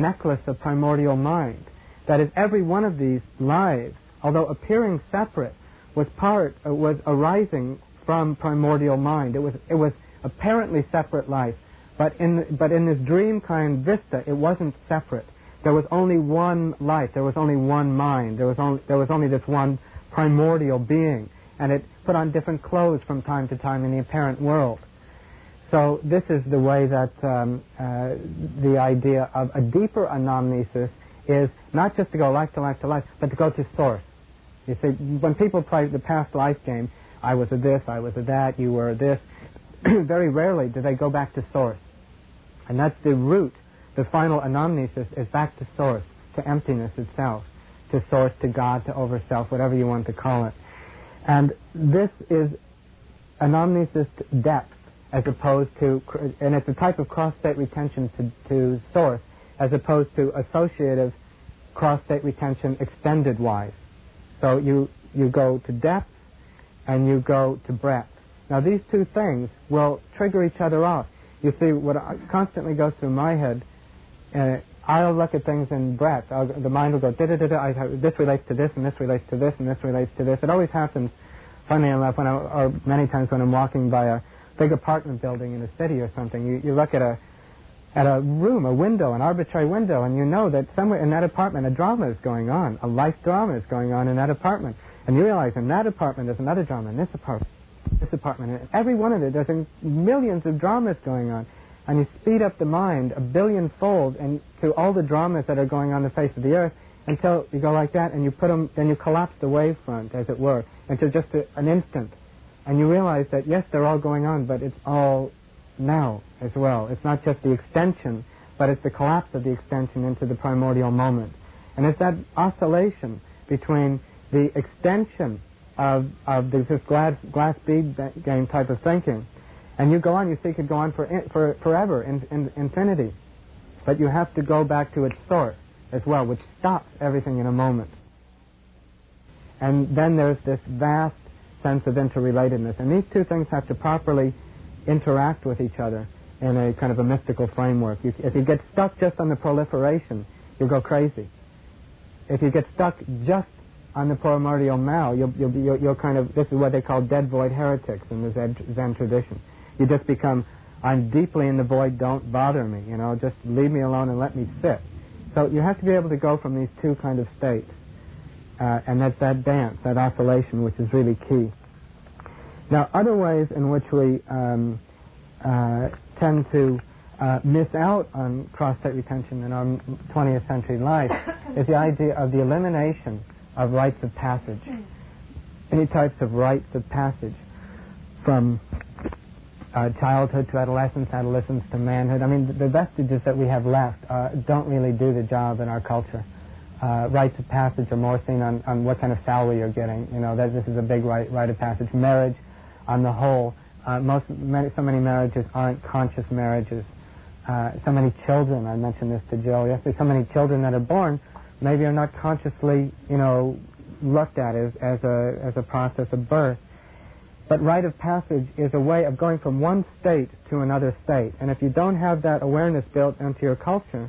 necklace of primordial mind. That is, every one of these lives, although appearing separate, was arising from primordial mind. It was apparently separate life, but in this dream kind vista, it wasn't separate. There was only one life. There was only one mind. There was only this one primordial being, and it put on different clothes from time to time in the apparent world. So this is the way that the idea of a deeper anamnesis is not just to go life to life to life, but to go to source. You see, when people play the past life game, I was a this, I was a that, you were a this, very rarely do they go back to source. And that's the root. The final anamnesis is back to source, to emptiness itself, to source, to God, to over-self, whatever you want to call it. And this is anamnesis depth, as opposed to, and it's a type of cross-state retention to source, as opposed to associative cross-state retention extended-wise. So you go to depth and you go to breadth. Now these two things will trigger each other off. You see, what constantly goes through my head, I'll look at things in breadth. The mind will go, this relates to this, and this relates to this, and this relates to this. It always happens, funny enough, or many times when I'm walking by a big apartment building in a city or something. You look at a room, a window, an arbitrary window, and you know that somewhere in that apartment a drama is going on, a life drama is going on in that apartment. And you realize in that apartment there's another drama, in this apartment, and every one of it, there's millions of dramas going on. And you speed up the mind a billion-fold and to all the dramas that are going on the face of the earth until you go like that, and you put them, then you collapse the wavefront, as it were, into just an instant. And you realize that, yes, they're all going on, but it's all now as well. It's not just the extension, but it's the collapse of the extension into the primordial moment. And it's that oscillation between the extension of this glass bead game type of thinking, and you go on, you see it could go on for forever, in infinity. But you have to go back to its source as well, which stops everything in a moment. And then there's this vast sense of interrelatedness. And these two things have to properly interact with each other in a kind of a mystical framework. If you get stuck just on the proliferation, you'll go crazy. If you get stuck just on the primordial Mao, you'll kind of, this is what they call dead void heretics in the Zen tradition. You just become, I'm deeply in the void, don't bother me, just leave me alone and let me sit. So you have to be able to go from these two kind of states. And that's that dance, that oscillation, which is really key. Now, other ways in which we tend to miss out on cross-state retention in our 20th century life is the idea of the elimination of rites of passage. Any types of rites of passage, from childhood to adolescence, adolescence to manhood. I mean, the vestiges that we have left don't really do the job in our culture. Rites of passage are more seen on what kind of salary you're getting. That this is a big rite of passage. Marriage, on the whole, so many marriages aren't conscious marriages. So many children, I mentioned this to Jill yesterday, so many children that are born maybe are not consciously, looked at as a process of birth. But rite of passage is a way of going from one state to another state. And if you don't have that awareness built into your culture,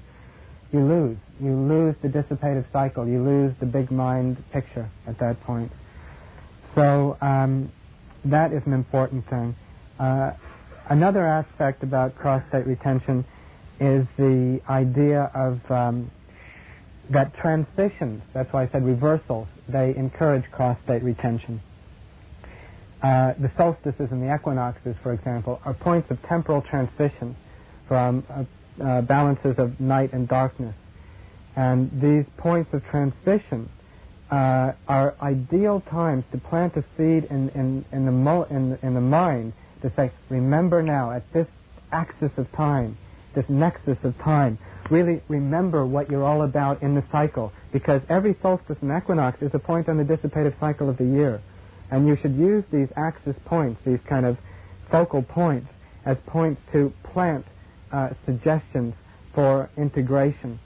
you lose. You lose the dissipative cycle. You lose the big mind picture at that point. So that is an important thing. Another aspect about cross-state retention is the idea of that transitions, that's why I said reversals, they encourage cross-state retention. The solstices and the equinoxes, for example, are points of temporal transition from balances of night and darkness. And these points of transition are ideal times to plant a seed in the mind to say, remember now, at this axis of time, this nexus of time, really remember what you're all about in the cycle, because every solstice and equinox is a point on the dissipative cycle of the year. And you should use these axis points, these kind of focal points, as points to plant suggestions for integration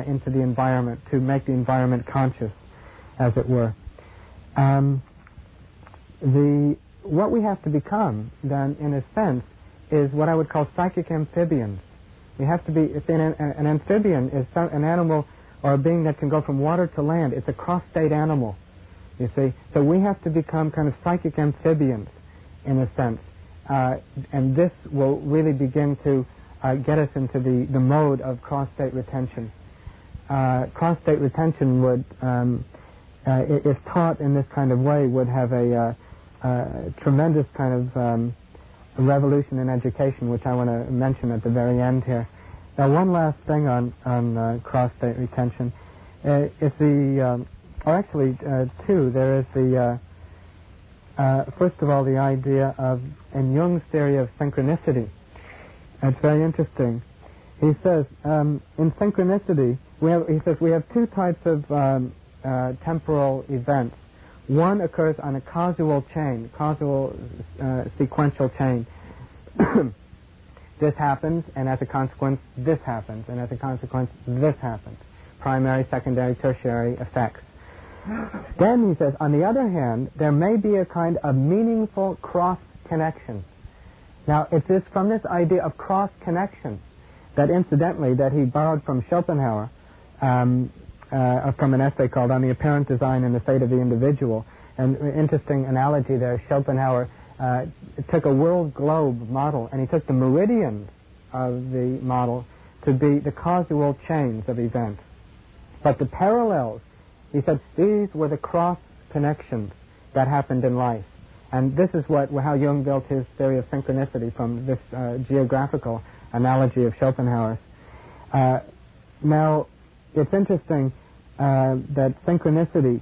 into the environment, to make the environment conscious, as it were. What we have to become, then, in a sense, is what I would call psychic amphibians. We have to be, see, an amphibian is an animal or a being that can go from water to land. It's a cross-state animal, you see. So we have to become kind of psychic amphibians, in a sense. And this will really begin to get us into the mode of cross-state retention. Cross-state retention would, if taught in this kind of way, would have a tremendous kind of revolution in education, which I want to mention at the very end here. Now, one last thing on cross-state retention is the, or actually two. There is the, first of all, the idea of, in Jung's theory of synchronicity. It's very interesting. He says, in synchronicity, we have two types of temporal events. One occurs on a causal chain, sequential chain. This happens, and as a consequence, this happens, and as a consequence, this happens. Primary, secondary, tertiary effects. Then, he says, on the other hand, there may be a kind of meaningful cross-connection. Now, it is from this idea of cross-connection that, incidentally, that he borrowed from Schopenhauer, from an essay called On the Apparent Design and the Fate of the Individual. An interesting analogy there. Schopenhauer took a world globe model, and he took the meridians of the model to be the causal chains of events. But the parallels, he said, these were the cross connections that happened in life. And this is how Jung built his theory of synchronicity, from this geographical analogy of Schopenhauer's. Now, it's interesting that synchronicity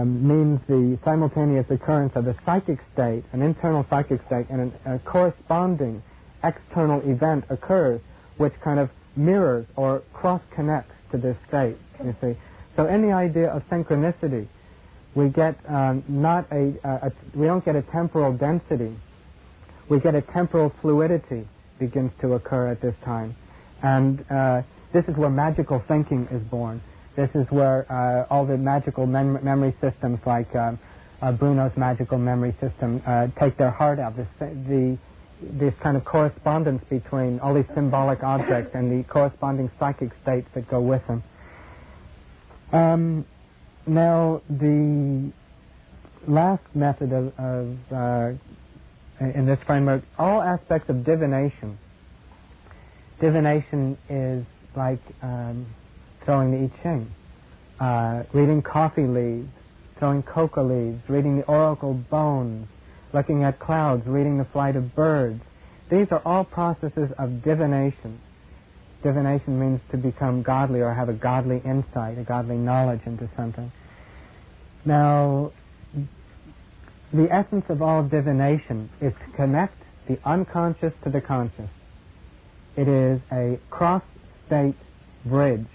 means the simultaneous occurrence of a psychic state, an internal psychic state, and a corresponding external event occurs which kind of mirrors or cross-connects to this state, you see. So in the idea of synchronicity, we get we don't get a temporal density, we get a temporal fluidity begins to occur at this time. And this is where magical thinking is born. This is where all the magical memory systems, like Bruno's magical memory system, take their heart out. This kind of correspondence between all these symbolic objects and the corresponding psychic states that go with them. Now, the last method in this framework, all aspects of divination. Divination is like throwing the I Ching, reading coffee leaves, throwing coca leaves, reading the oracle bones, looking at clouds, reading the flight of birds. These are all processes of divination. Divination means to become godly or have a godly insight, a godly knowledge into something. Now, the essence of all divination is to connect the unconscious to the conscious. It is a cross-state bridge.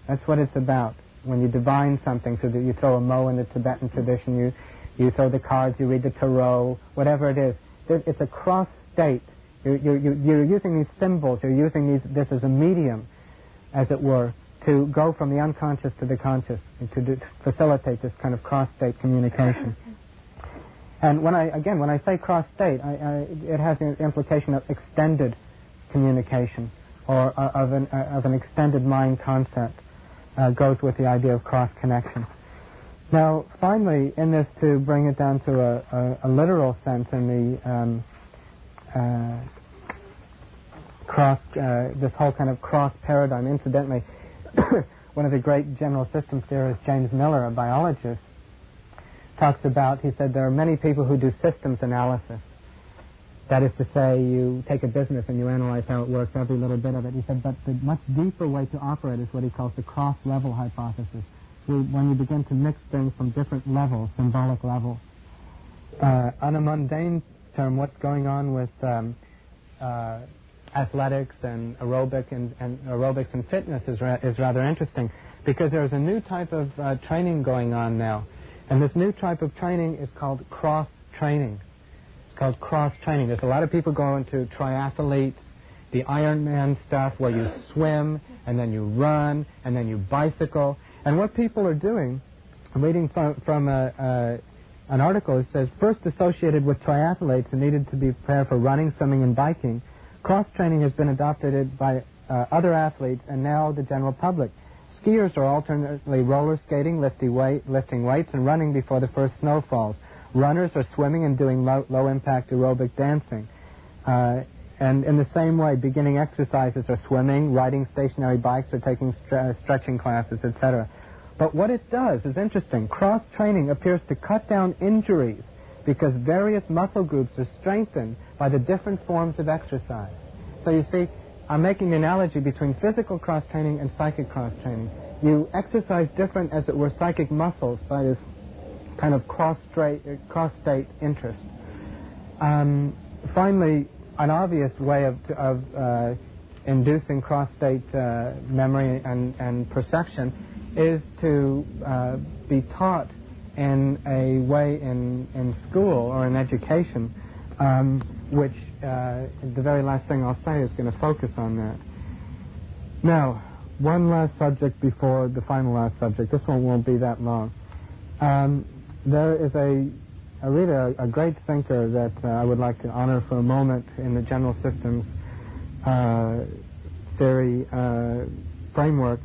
That's what it's about. When you divine something, so that you throw a mo in the Tibetan tradition, you throw the cards, you read the tarot, whatever it is. It's a cross-state. You're using these symbols, you're using this as a medium, as it were, to go from the unconscious to the conscious, and to facilitate this kind of cross-state communication. And when I say cross-state, it has the implication of extended communication, or of an extended mind concept, goes with the idea of cross-connection. Now, finally, in this, to bring it down to a literal sense, in the this whole kind of cross paradigm. Incidentally, one of the great general systems theorists, James Miller, a biologist, talks about, he said, there are many people who do systems analysis. That is to say, you take a business and you analyze how it works, every little bit of it. He said, but the much deeper way to operate is what he calls the cross-level hypothesis. When you begin to mix things from different levels, symbolic levels. On a mundane term, what's going on with athletics and aerobics and fitness is rather interesting, because there's a new type of training going on now, and this new type of training is called cross-training. It's called cross-training. There's a lot of people going to triathletes, the Ironman stuff, where you swim and then you run and then you bicycle. And what people are doing, I'm reading from an article that says, first associated with triathletes who needed to be prepared for running, swimming, and biking, cross-training has been adopted by other athletes, and now the general public. Skiers are alternately roller skating, lifting weights, and running before the first snow falls. Runners are swimming and doing low-impact aerobic dancing. And in the same way, beginning exercises are swimming, riding stationary bikes, or taking stretching classes, etc. But what it does is interesting. Cross-training appears to cut down injuries because various muscle groups are strengthened by the different forms of exercise. So you see, I'm making the analogy between physical cross-training and psychic cross-training. You exercise different, as it were, psychic muscles by this kind of cross-state interest. Finally, an obvious way of inducing cross-state memory and perception is to be taught in a way in school or in education, which the very last thing I'll say is going to focus on that. Now, one last subject before the final last subject. This one won't be that long. There is a great thinker that I would like to honor for a moment in the general systems theory framework.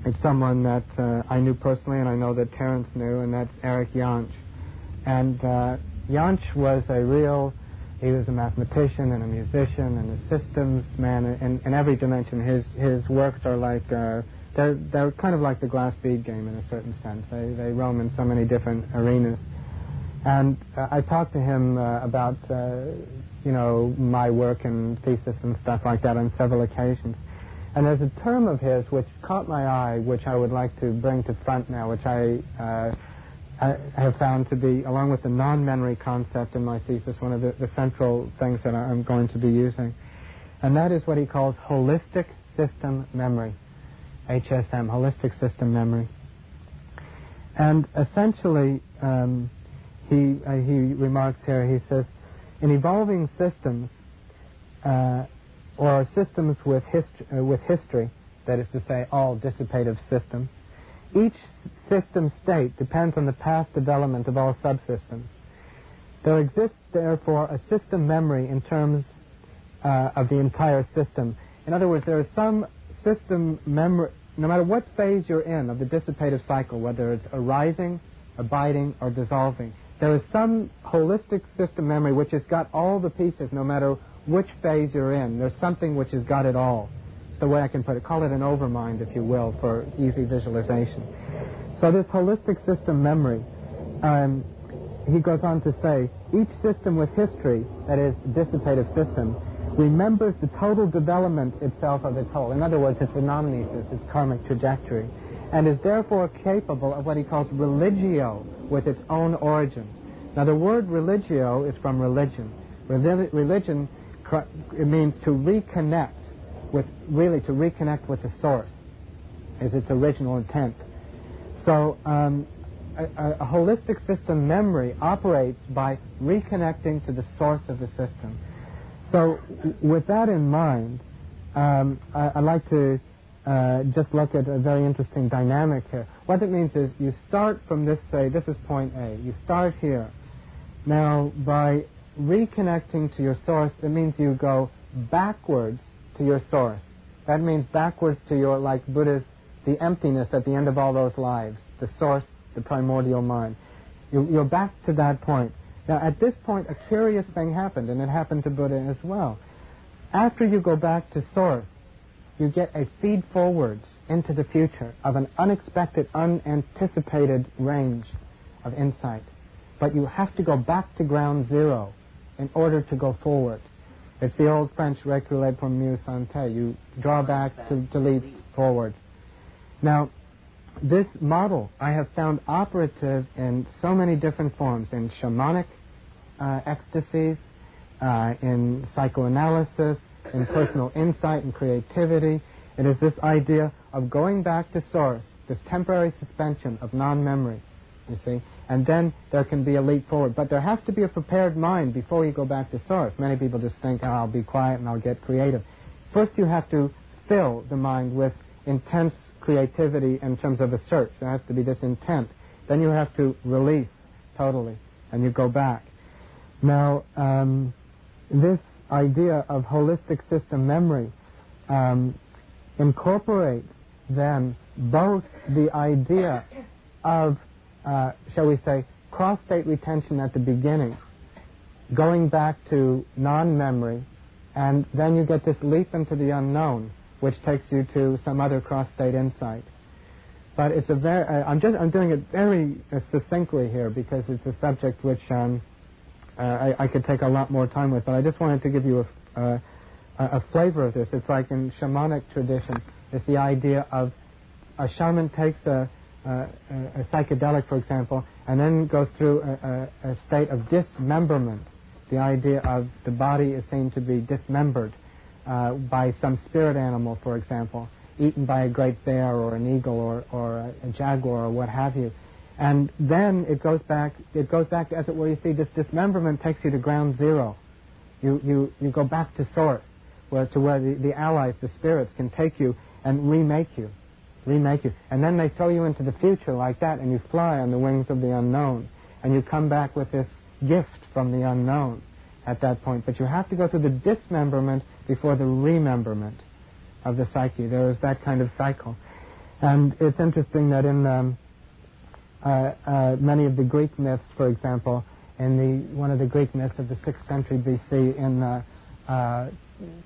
It's someone that I knew personally, and I know that Terence knew, and that's Eric Jantsch. And Jantsch was he was a mathematician and a musician and a systems man in every dimension. His works are like, they're kind of like the glass bead game in a certain sense. They roam in so many different arenas. And I talked to him about, my work and thesis and stuff like that on several occasions. And there's a term of his which caught my eye, which I would like to bring to front now, which I have found to be, along with the non-memory concept in my thesis, one of the central things that I'm going to be using. And that is what he calls holistic system memory, HSM, holistic system memory. And essentially, he remarks here, he says, in evolving systems, or systems with history, that is to say, all dissipative systems, each system state depends on the past development of all subsystems. There exists, therefore, a system memory in terms of the entire system. In other words, there is some system memory, no matter what phase you're in of the dissipative cycle, whether it's arising, abiding, or dissolving, there is some holistic system memory which has got all the pieces, no matter which phase you're in. There's something which has got it all. It's the way I can put it. Call it an overmind, if you will, for easy visualization. So this holistic system memory, he goes on to say, each system with history, that is, dissipative system, remembers the total development itself of its whole. In other words, its anamnesis, its karmic trajectory, and is therefore capable of what he calls religio, with its own origin. Now, the word religio is from religion. Religion, it means to reconnect with the source, is its original intent. So a holistic system memory operates by reconnecting to the source of the system. So with that in mind, I'd like to just look at a very interesting dynamic here. What it means is you start from this, say, this is point A. You start here. Now, by reconnecting to your source, it means you go backwards to your source. That means backwards to your, like Buddha's, the emptiness at the end of all those lives, the source, the primordial mind. You're back to that point. Now, at this point, a curious thing happened, and it happened to Buddha as well. After you go back to source, you get a feed forwards into the future of an unexpected, unanticipated range of insight. But you have to go back to ground zero in order to go forward. It's the old French reculade pour mieux santé. You draw back to leap forward. Now, this model I have found operative in so many different forms, in shamanic ecstasies, in psychoanalysis, in personal insight and creativity. It is this idea of going back to source, this temporary suspension of non-memory, you see, and then there can be a leap forward. But there has to be a prepared mind before you go back to source. Many people just think, oh, I'll be quiet and I'll get creative. First you have to fill the mind with intense creativity in terms of a search. There has to be this intent. Then you have to release totally, and you go back. Now, this idea of holistic system memory incorporates then both the idea of, shall we say, cross-state retention at the beginning, going back to non-memory, and then you get this leap into the unknown, which takes you to some other cross-state insight. But it's a very, I'm doing it very succinctly here because it's a subject which I could take a lot more time with, but I just wanted to give you a flavor of this. It's like in shamanic tradition, it's the idea of a shaman takes a psychedelic, for example, and then goes through a state of dismemberment. The idea of the body is seen to be dismembered by some spirit animal, for example, eaten by a great bear or an eagle or a jaguar or what have you. And then it goes back, as it were, you see, this dismemberment takes you to ground zero. You go back to source, where the allies, the spirits, can take you and remake you. And then they throw you into the future like that, and you fly on the wings of the unknown. And you come back with this gift from the unknown at that point. But you have to go through the dismemberment before the rememberment of the psyche. There is that kind of cycle. And it's interesting that in many of the Greek myths, for example, in one of the Greek myths of the 6th century BC,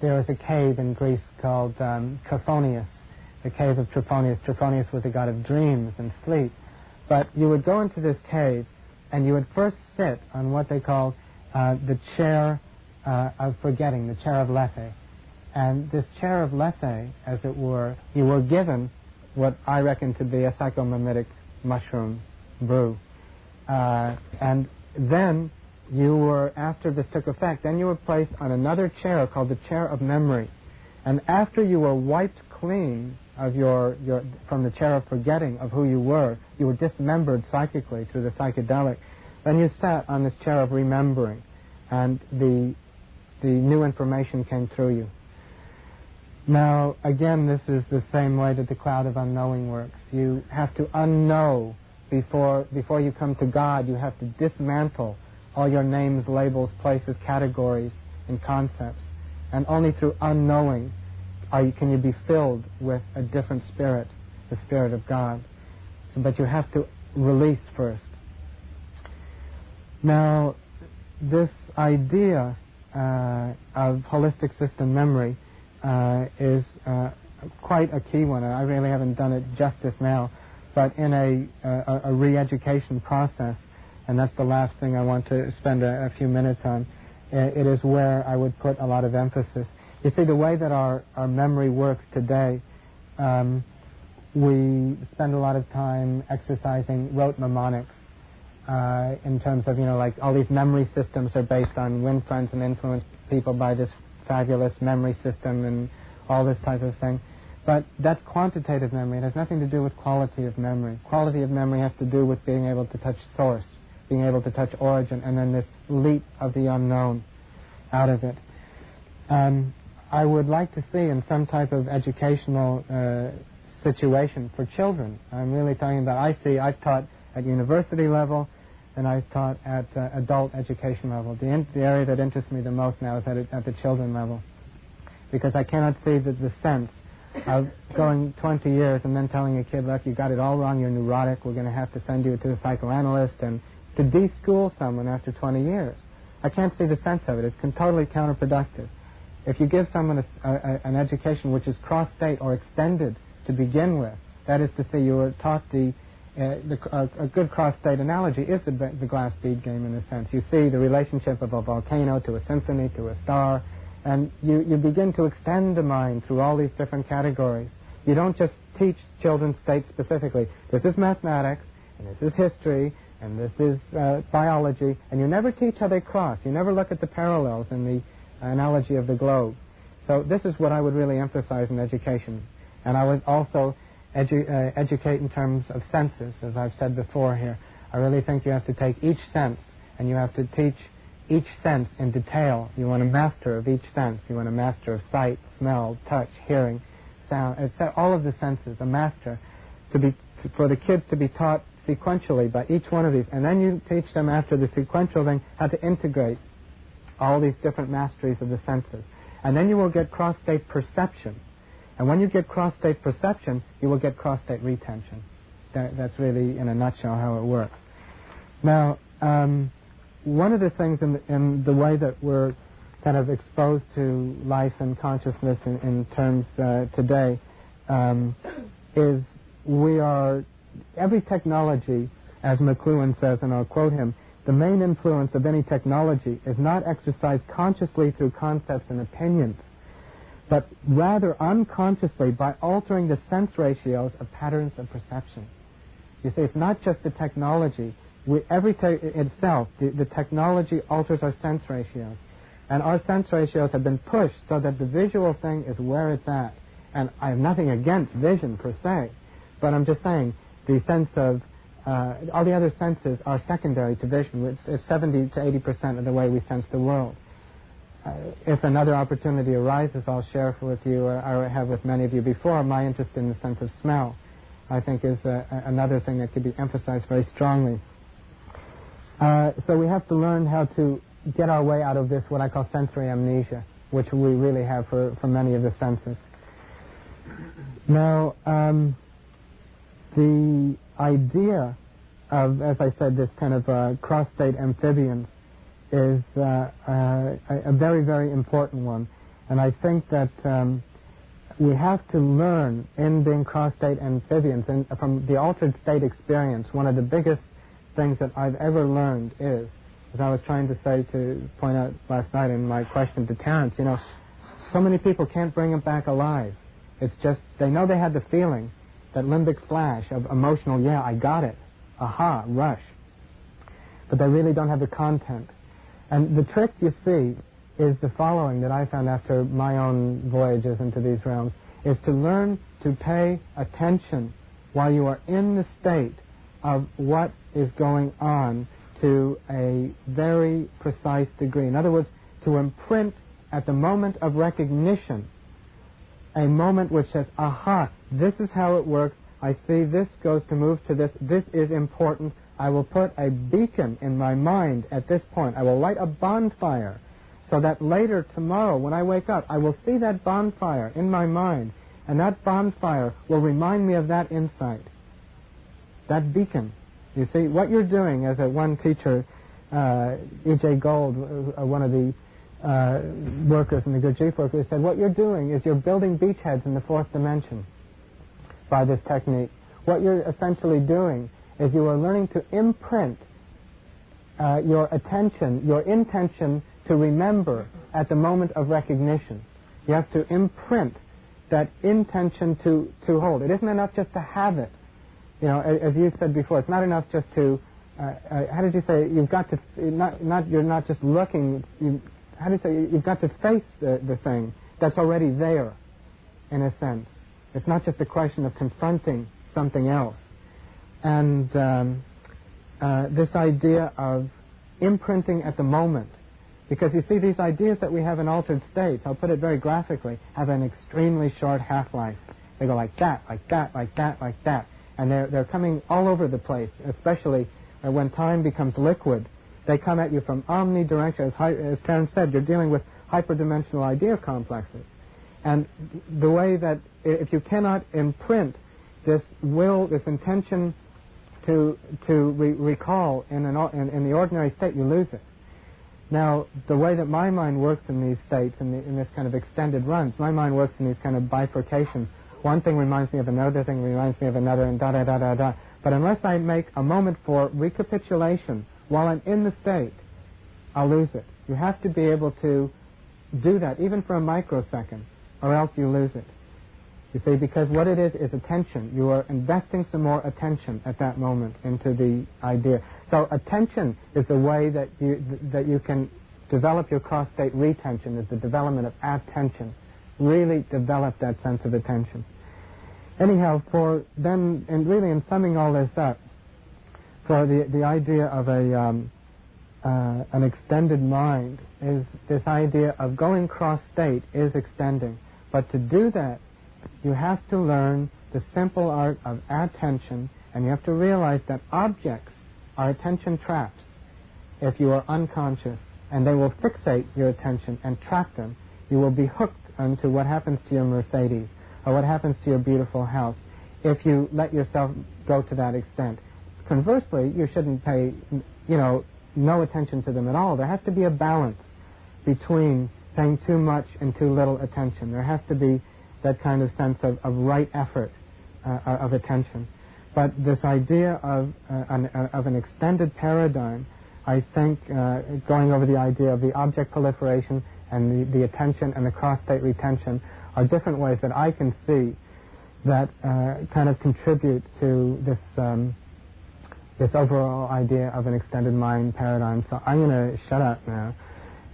there was a cave in Greece called Trophonius, the cave of Trophonius. Trophonius was the god of dreams and sleep. But you would go into this cave, and you would first sit on what they call the chair of forgetting, the chair of lethe. And this chair of lethe, as it were, you were given what I reckon to be a psychomimetic mushroom brew. And then you were, after this took effect, then you were placed on another chair called the chair of memory. And after you were wiped clean of from the chair of forgetting of who you were dismembered psychically through the psychedelic, then you sat on this chair of remembering, and the new information came through you. Now, again, this is the same way that the cloud of unknowing works. You have to unknow before you come to God. You have to dismantle all your names, labels, places, categories, and concepts. And only through unknowing can you be filled with a different spirit, the Spirit of God. But you have to release first. Now, this idea of holistic system memory is quite a key one. I really haven't done it justice now, but in a re-education process, and that's the last thing I want to spend a few minutes on, it is where I would put a lot of emphasis. You see, the way that our memory works today, we spend a lot of time exercising rote mnemonics in terms of, like all these memory systems are based on win friends and influence people by this fabulous memory system and all this type of thing. But that's quantitative memory. It has nothing to do with quality of memory. Quality of memory has to do with being able to touch source, being able to touch origin, and then this leap of the unknown out of it. I would like to see in some type of educational situation for children. I'm really talking about, I've taught at university level, and I've taught at adult education level. The area that interests me the most now is at the children level, because I cannot see the sense of going 20 years and then telling a kid, look, you got it all wrong, you're neurotic, we're going to have to send you to a psychoanalyst, and to de-school someone after 20 years. I can't see the sense of it. It's totally counterproductive. If you give someone an education which is cross-state or extended to begin with, that is to say, you were taught a good cross-state analogy is the glass bead game in a sense. You see the relationship of a volcano to a symphony to a star, and you begin to extend the mind through all these different categories. You don't just teach children state specifically. This is mathematics, and this is history, and this is biology, and you never teach how they cross. You never look at the parallels in the analogy of the globe. So this is what I would really emphasize in education. And I would also educate in terms of senses, as I've said before here. I really think you have to take each sense, and you have to teach each sense in detail. You want a master of each sense. You want a master of sight, smell, touch, hearing, sound, etc. All of the senses, a master, for the kids to be taught sequentially by each one of these. And then you teach them after the sequential thing how to integrate all these different masteries of the senses. And then you will get cross-state perception. And when you get cross-state perception, you will get cross-state retention. That's really, in a nutshell, how it works. Now, one of the things in the way that we're kind of exposed to life and consciousness in terms today is every technology, as McLuhan says, and I'll quote him, the main influence of any technology is not exercised consciously through concepts and opinions, but rather unconsciously by altering the sense ratios of patterns of perception. You see, it's not just the technology. The technology alters our sense ratios. And our sense ratios have been pushed so that the visual thing is where it's at. And I have nothing against vision per se, but I'm just saying the sense of all the other senses are secondary to vision, which is 70 to 80% of the way we sense the world. If another opportunity arises, I'll share with you, or I have with many of you before, my interest in the sense of smell, I think is another thing that could be emphasized very strongly. So we have to learn how to get our way out of this, what I call sensory amnesia, which we really have for many of the senses. Now, the idea of, as I said, this kind of cross-state amphibians is a very, very important one. And I think that we have to learn in being cross-state amphibians, and from the altered state experience, one of the biggest things that I've ever learned is, as I was trying to point out last night in my question to Terence, so many people can't bring it back alive. It's just, they know they had the feeling, that limbic flash of emotional, yeah, I got it, aha, rush. But they really don't have the content. And the trick, you see, is the following that I found after my own voyages into these realms, is to learn to pay attention while you are in the state of what is going on to a very precise degree. In other words, to imprint at the moment of recognition a moment which says, aha, this is how it works, I see this goes to move to this, this is important, I will put a beacon in my mind at this point, I will light a bonfire, so that later tomorrow when I wake up, I will see that bonfire in my mind, and that bonfire will remind me of that insight, that beacon. You see, what you're doing, as one teacher, E.J. Gold, one of the workers in the Good Chief workers, said, what you're doing is you're building beachheads in the fourth dimension by this technique. What you're essentially doing is you are learning to imprint your attention, your intention to remember at the moment of recognition. You have to imprint that intention to hold. It isn't enough just to have it. As you said before, it's not enough just to, how did you say, you've got to, you're not just looking, you've got to face the thing that's already there, in a sense. It's not just a question of confronting something else. And this idea of imprinting at the moment, because you see, these ideas that we have in altered states, I'll put it very graphically, have an extremely short half-life. They go like that, like that, like that, like that. And they're coming all over the place, especially when time becomes liquid. They come at you from omnidirectional. As Terence said, you're dealing with hyperdimensional idea complexes. And the way that if you cannot imprint this will, this intention to recall in the ordinary state, you lose it. Now, the way that my mind works in these states, in this kind of extended runs, my mind works in these kind of bifurcations. One thing reminds me of another thing, reminds me of another, and da-da-da-da-da. But unless I make a moment for recapitulation while I'm in the state, I'll lose it. You have to be able to do that, even for a microsecond, or else you lose it. You see, because what it is attention. You are investing some more attention at that moment into the idea. So attention is the way that you can develop your cross-state retention, is the development of attention. Really develop that sense of attention. Anyhow, and really in summing all this up, for the idea of an extended mind, is this idea of going cross-state is extending. But to do that, you have to learn the simple art of attention, and you have to realize that objects are attention traps if you are unconscious, and they will fixate your attention and trap them. You will be hooked onto what happens to your Mercedes, or what happens to your beautiful house if you let yourself go to that extent. Conversely, you shouldn't pay, no attention to them at all. There has to be a balance between paying too much and too little attention. There has to be that kind of sense of right effort of attention. But this idea of an extended paradigm, I think, going over the idea of the object proliferation and the attention and the cross-state retention are different ways that I can see that kind of contribute to this overall idea of an extended mind paradigm. So I'm going to shut up now.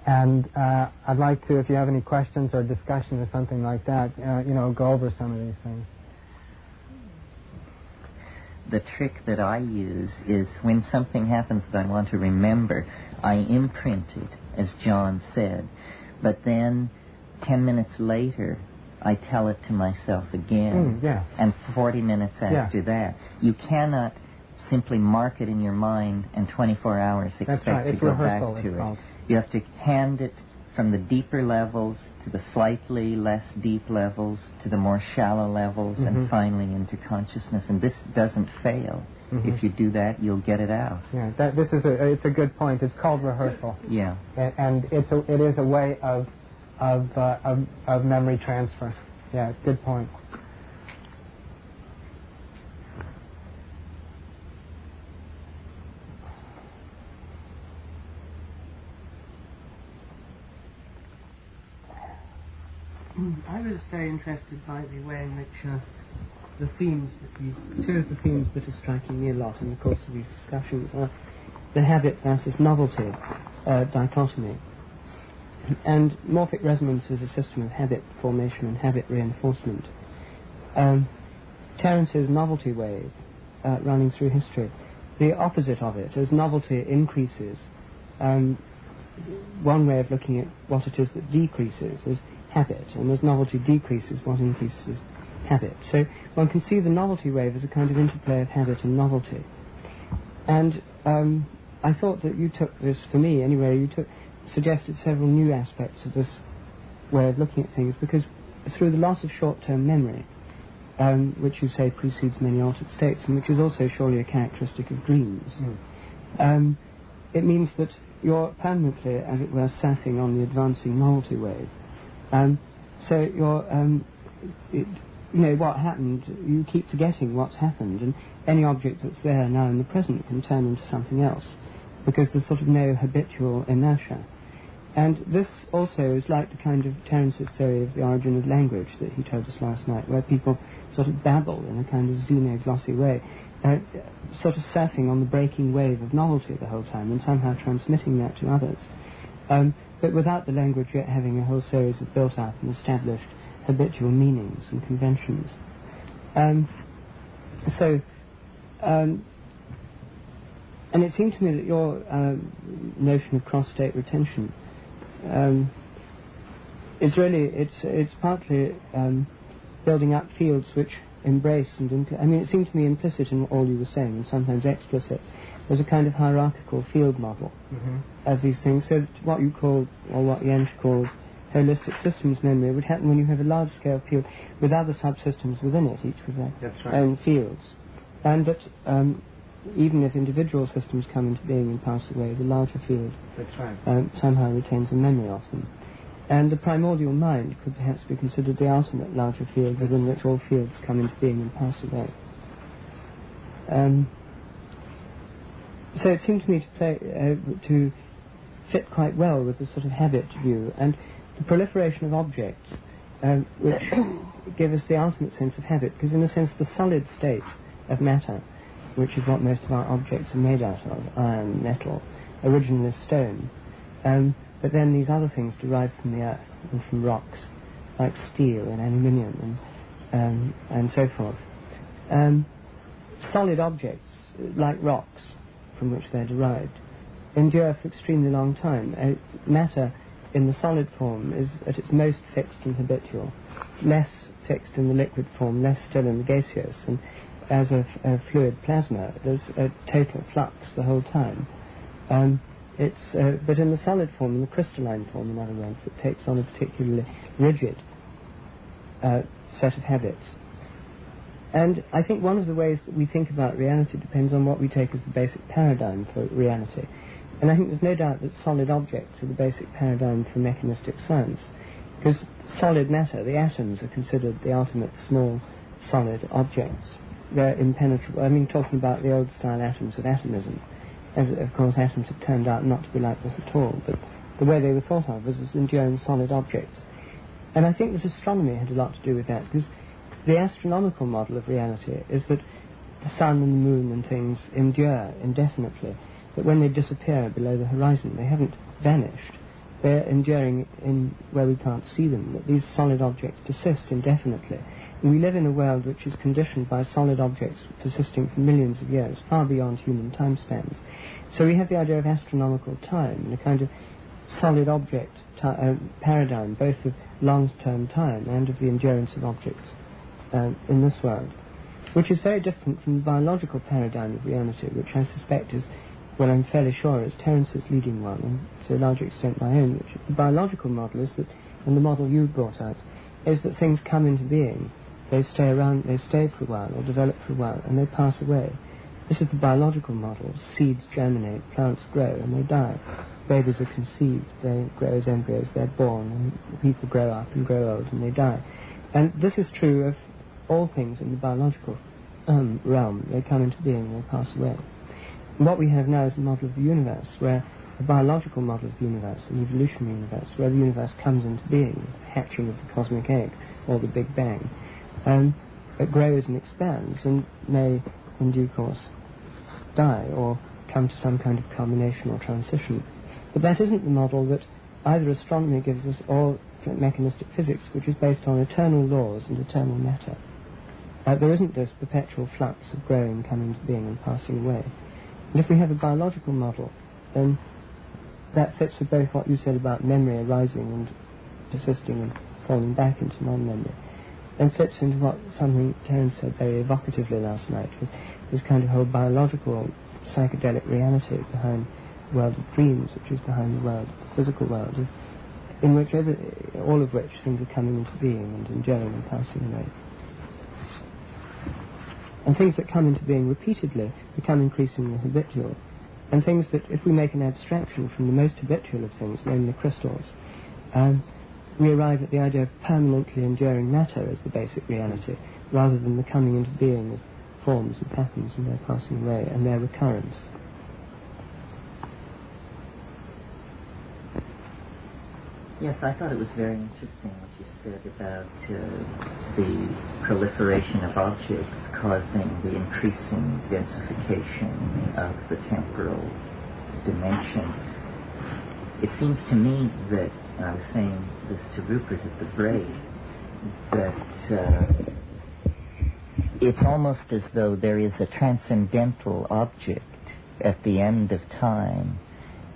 And I'd like to, if you have any questions or discussion or something like that, go over some of these things. The trick that I use is when something happens that I want to remember, I imprint it, as John said. But then 10 minutes later, I tell it to myself again. Yes. And 40 minutes after that. You cannot simply mark it in your mind and 24 hours expect to go back to it. You have to hand it from the deeper levels to the slightly less deep levels to the more shallow levels and finally into consciousness. And this doesn't fail. If you do that, you'll get it out. Yeah, it's a good point. It's called rehearsal. Yeah. And it is a way of memory transfer. Yeah, good point. I was very interested by the way in which the themes two of the themes that are striking me a lot in the course of these discussions are the habit versus novelty dichotomy. And morphic resonance is a system of habit formation and habit reinforcement. Terence's novelty wave running through history, the opposite of it, as novelty increases, one way of looking at what it is that decreases is habit, and as novelty decreases, what increases is habit. So one can see the novelty wave as a kind of interplay of habit and novelty. And I thought that you took this, for me anyway, suggested several new aspects of this way of looking at things, because through the loss of short-term memory, which you say precedes many altered states, and which is also surely a characteristic of dreams, it means that you're permanently, as it were, surfing on the advancing novelty wave. So you're, what happened, you keep forgetting what's happened, and any object that's there now in the present can turn into something else, because there's sort of no habitual inertia. And this also is like the kind of Terence's theory of the origin of language that he told us last night, where people sort of babble in a kind of xeno-glossy way, sort of surfing on the breaking wave of novelty the whole time and somehow transmitting that to others. But without the language yet having a whole series of built-up and established habitual meanings and conventions. And it seemed to me that your notion of cross-state retention is really, it's partly building up fields which embrace and it seemed to me implicit in all you were saying, and sometimes explicit. There's a kind of hierarchical field model of these things. So what you call, or what Jensch called, holistic systems memory would happen when you have a large-scale field with other subsystems within it, each with their own fields. And that even if individual systems come into being and pass away, the larger field somehow retains a memory of them. And the primordial mind could perhaps be considered the ultimate larger field within which all fields come into being and pass away. So it seemed to me to fit quite well with the sort of habit view and the proliferation of objects, which give us the ultimate sense of habit, because in a sense the solid state of matter, which is what most of our objects are made out of, iron, metal, originally stone, but then these other things derived from the earth and from rocks, like steel and aluminium and so forth. Solid objects, like rocks, from which they're derived, endure for extremely long time. Matter in the solid form is at its most fixed and habitual, less fixed in the liquid form, less still in the gaseous, and as a fluid plasma, there's a total flux the whole time. But in the solid form, in the crystalline form, in other words, it takes on a particularly rigid set of habits. And I think one of the ways that we think about reality depends on what we take as the basic paradigm for reality. And I think there's no doubt that solid objects are the basic paradigm for mechanistic science, because solid matter, the atoms, are considered the ultimate small solid objects. They're impenetrable. I mean, talking about the old-style atoms of atomism, as of course atoms have turned out not to be like this at all, but the way they were thought of was as enduring solid objects. And I think that astronomy had a lot to do with that, because the astronomical model of reality is that the sun and the moon and things endure indefinitely, that when they disappear below the horizon, they haven't vanished. They're enduring in where we can't see them, that these solid objects persist indefinitely. And we live in a world which is conditioned by solid objects persisting for millions of years, far beyond human time spans. So we have the idea of astronomical time, and a kind of solid object paradigm, both of long-term time and of the endurance of objects in this world, which is very different from the biological paradigm of reality, which I suspect is, well, I'm fairly sure is Terence's leading one, and to a large extent my own, which the biological model is that, and the model you brought out, is that things come into being, they stay around, they stay for a while, or develop for a while, and they pass away. This is the biological model. Seeds germinate, plants grow, and they die. Babies are conceived, they grow as embryos, they're born, and people grow up and grow old, and they die. And this is true of all things in the biological realm. They come into being, they pass away. And what we have now is a model of the universe, where a biological model of the universe, an evolutionary universe, where the universe comes into being, the hatching of the cosmic egg, or the Big Bang. It grows and expands, and may, in due course, die, or come to some kind of culmination or transition. But that isn't the model that either astronomy gives us, or mechanistic physics, which is based on eternal laws and eternal matter. There isn't this perpetual flux of growing, coming to being, and passing away. And if we have a biological model, then that fits with both what you said about memory arising and persisting and falling back into non-memory, and fits into what something Terence said very evocatively last night, was this kind of whole biological psychedelic reality behind the world of dreams, which is behind the world, the physical world, in which all of which things are coming into being and enduring and passing away. And things that come into being repeatedly become increasingly habitual. And things that, if we make an abstraction from the most habitual of things, namely crystals, we arrive at the idea of permanently enduring matter as the basic reality, rather than the coming into being of forms and patterns and their passing away and their recurrence. Yes, I thought it was very interesting what you said about the proliferation of objects causing the increasing densification of the temporal dimension. It seems to me that, I was saying this to Rupert at the break, that it's almost as though there is a transcendental object at the end of time,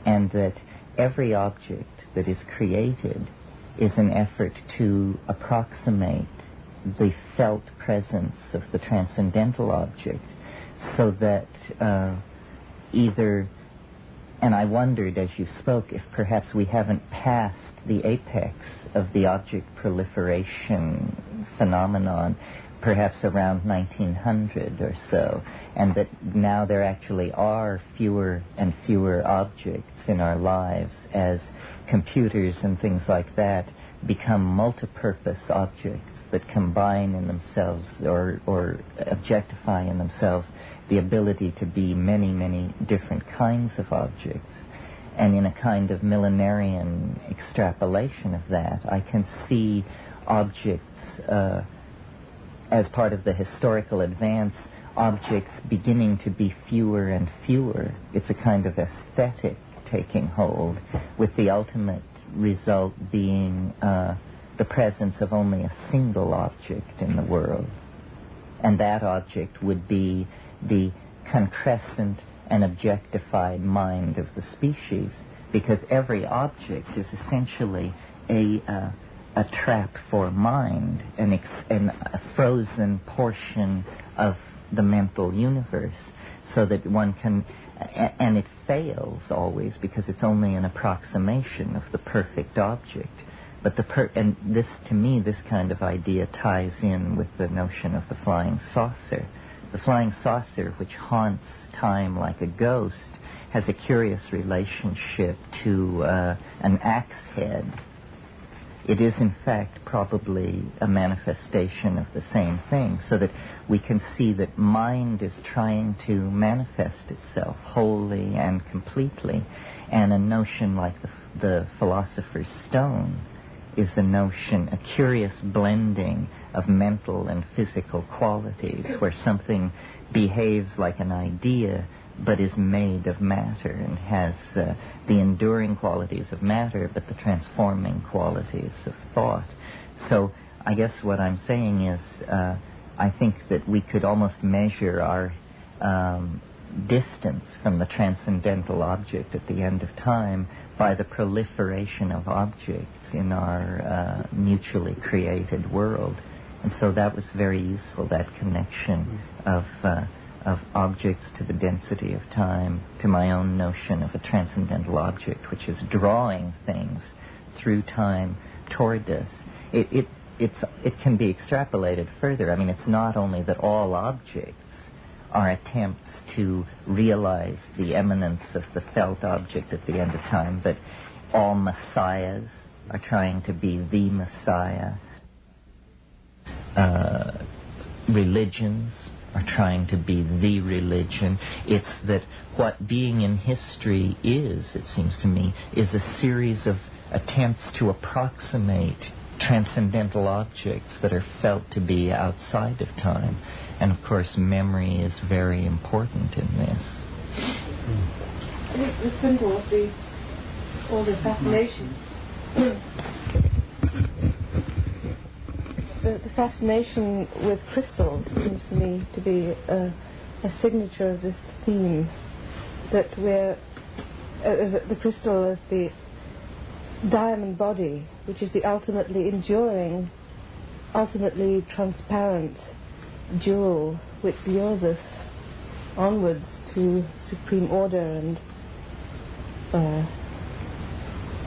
and that every object that is created is an effort to approximate the felt presence of the transcendental object, so that either, and I wondered as you spoke if perhaps we haven't passed the apex of the object proliferation phenomenon, perhaps around 1900 or so, and that now there actually are fewer and fewer objects in our lives as computers and things like that become multi-purpose objects that combine in themselves or objectify in themselves the ability to be many, many different kinds of objects. And in a kind of millenarian extrapolation of that, I can see objects as part of the historical advance, objects beginning to be fewer and fewer. It's a kind of aesthetic taking hold, with the ultimate result being the presence of only a single object in the world. And that object would be the concrescent and objectified mind of the species, because every object is essentially a trap for mind, a frozen portion of the mental universe, so that one can, and it fails always because it's only an approximation of the perfect object. But and this, to me, this kind of idea ties in with the notion of the flying saucer. The flying saucer, which haunts time like a ghost, has a curious relationship to an axe head. It is, in fact, probably a manifestation of the same thing, so that we can see that mind is trying to manifest itself wholly and completely, and a notion like the philosopher's stone is the notion, a curious blending of mental and physical qualities, where something behaves like an idea but is made of matter and has the enduring qualities of matter but the transforming qualities of thought. So I guess what I'm saying is I think that we could almost measure our distance from the transcendental object at the end of time by the proliferation of objects in our mutually created world. And so that was very useful, that connection of objects to the density of time, to my own notion of a transcendental object, which is drawing things through time toward us. It can be extrapolated further. I mean, it's not only that all objects are attempts to realize the eminence of the felt object at the end of time, but all messiahs are trying to be the Messiah. Religions are trying to be the religion. It's that what being in history is, it seems to me, is a series of attempts to approximate transcendental objects that are felt to be outside of time. And of course, memory is very important in this. I think the symbol of all the fascination. The fascination with crystals seems to me to be a signature of this theme, that we're the crystal as the diamond body, which is the ultimately enduring, ultimately transparent jewel which lures us onwards to supreme order, and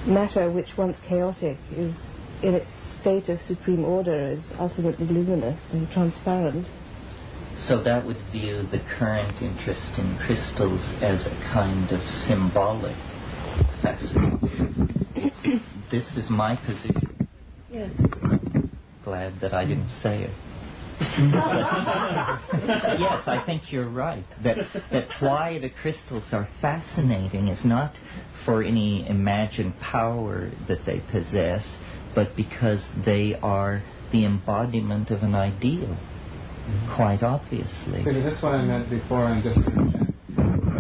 matter, which once chaotic, is in its state of supreme order, is ultimately luminous and transparent. So that would view the current interest in crystals as a kind of symbolic fascination. This is my position. Yes. Glad that I didn't say it. Yes, I think you're right. That why the crystals are fascinating is not for any imagined power that they possess, but because they are the embodiment of an ideal, quite obviously. See, this is what I meant before, and just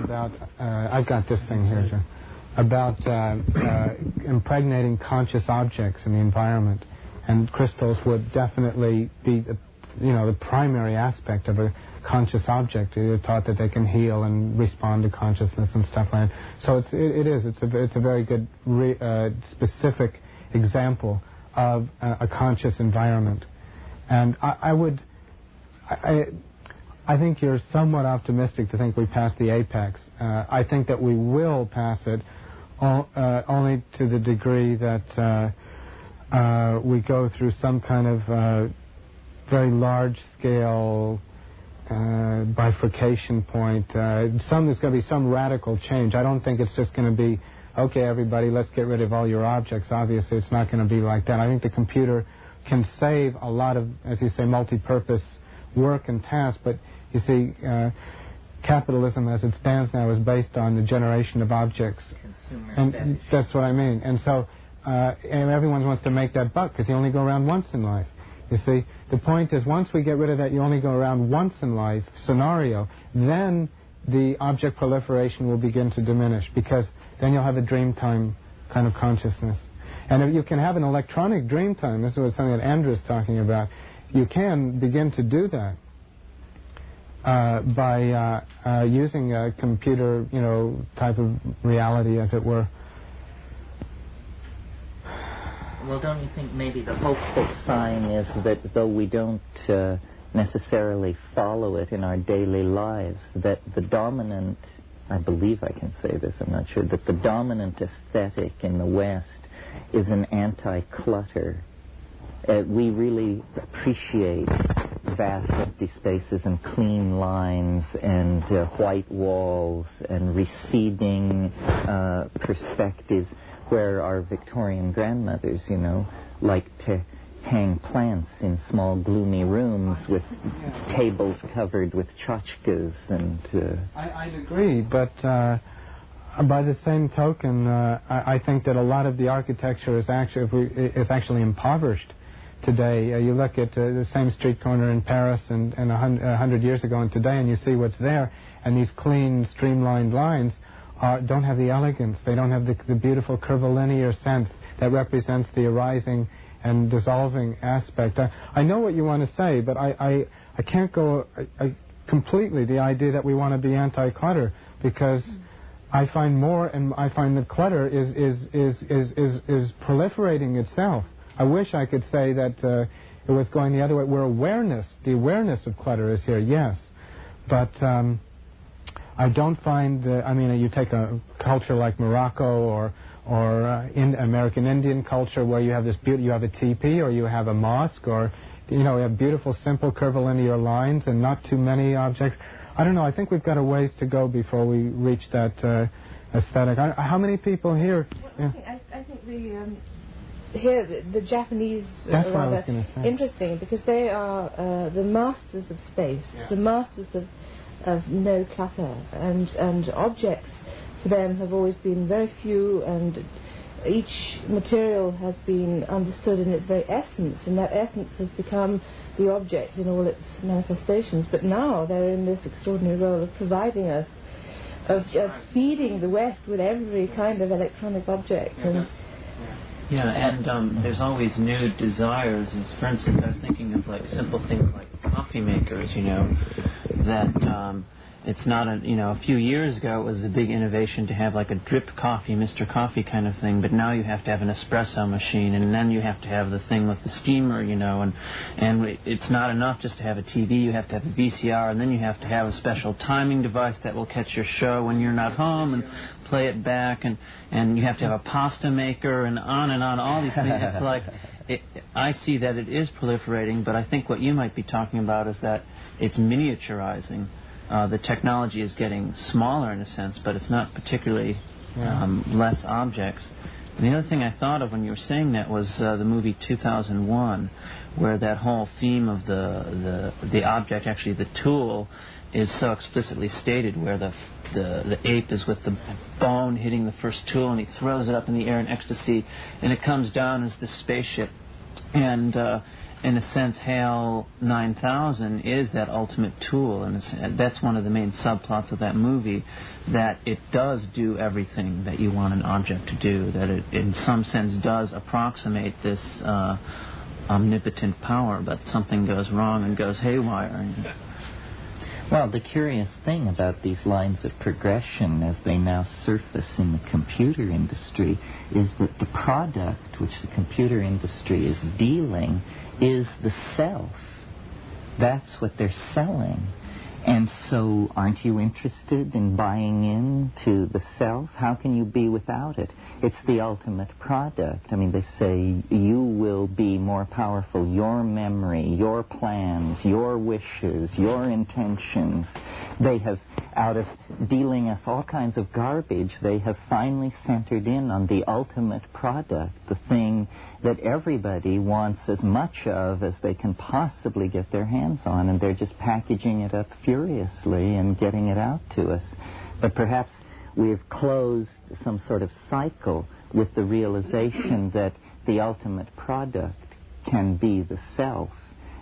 about, I've got this thing here, John, about impregnating conscious objects in the environment, and crystals would definitely be the primary aspect of a conscious object. You're taught that they can heal and respond to consciousness and stuff like that. So it's a very good specific example of a conscious environment. And I think you're somewhat optimistic to think we passed the apex. I think that we will pass it only to the degree that we go through some kind of very large-scale bifurcation point. There's going to be some radical change. I don't think it's just going to be, okay, everybody, let's get rid of all your objects. Obviously, it's not going to be like that. I think the computer can save a lot of, as you say, multi-purpose work and tasks, but you see, capitalism as it stands now is based on the generation of objects. And that's what I mean. And so and everyone wants to make that buck because you only go around once in life. You see, the point is, once we get rid of that you only go around once in life scenario, then the object proliferation will begin to diminish, because then you'll have a dream time kind of consciousness. And if you can have an electronic dream time, this was something that Andrew was talking about, you can begin to do that by using a computer, type of reality, as it were. Well, don't you think maybe the hopeful sign is that though we don't necessarily follow it in our daily lives, that the dominant, I believe I can say this, I'm not sure, that the dominant aesthetic in the West is an anti-clutter. We really appreciate vast empty spaces and clean lines and white walls and receding perspectives, where our Victorian grandmothers, you know, like to hang plants in small gloomy rooms with tables covered with tchotchkes and... I'd agree, but by the same token, I think that a lot of the architecture is actually impoverished today. You look at the same street corner in Paris and 100 years ago and today, and you see what's there, and these clean, streamlined lines don't have the elegance. They don't have the beautiful curvilinear sense that represents the arising and dissolving aspect. I know what you want to say, but I can't go completely the idea that we want to be anti-clutter, because I find that clutter is proliferating itself. I wish I could say that it was going the other way, where the awareness of clutter is here, yes, but I don't find you take a culture like Morocco or American Indian culture, where you have you have a teepee or you have a mosque, or you have beautiful, simple, curvilinear lines and not too many objects. I don't know. I think we've got a ways to go before we reach that aesthetic. How many people here? Well, I think the Japanese are rather interesting, because they are the masters of space, the masters of no clutter, and objects for them have always been very few, and each material has been understood in its very essence, and that essence has become the object in all its manifestations. But now they're in this extraordinary role of providing us, of feeding the West with every kind of electronic object. And there's always new desires. And for instance, I was thinking of like simple things like coffee makers, that it's not a few years ago it was a big innovation to have like a drip coffee, Mr. Coffee kind of thing, but now you have to have an espresso machine, and then you have to have the thing with the steamer, and it's not enough just to have a TV, you have to have a VCR, and then you have to have a special timing device that will catch your show when you're not home and play it back, and you have to have a pasta maker, and on all these things. It's like, I see that it is proliferating, but I think what you might be talking about is that it's miniaturizing. The technology is getting smaller in a sense, but it's not particularly less objects. And the other thing I thought of when you were saying that was the movie 2001, where that whole theme of the object, actually the tool, is so explicitly stated, where the ape is with the bone hitting the first tool, and he throws it up in the air in ecstasy, and it comes down as this spaceship. And in a sense, HAL 9000 is that ultimate tool, and that's one of the main subplots of that movie, that it does do everything that you want an object to do, that it in some sense does approximate this omnipotent power, but something goes wrong and goes haywire. Well, the curious thing about these lines of progression as they now surface in the computer industry is that the product which the computer industry is dealing is the self. That's what they're selling. And so aren't you interested in buying into the self? How can you be without it? It's the ultimate product. I mean, they say you will be more powerful. Your memory, your plans, your wishes, your intentions. They have, out of dealing us all kinds of garbage, they have finally centered in on the ultimate product, the thing that everybody wants as much of as they can possibly get their hands on, and they're just packaging it up furiously and getting it out to us. But perhaps we've closed some sort of cycle with the realization that the ultimate product can be the self.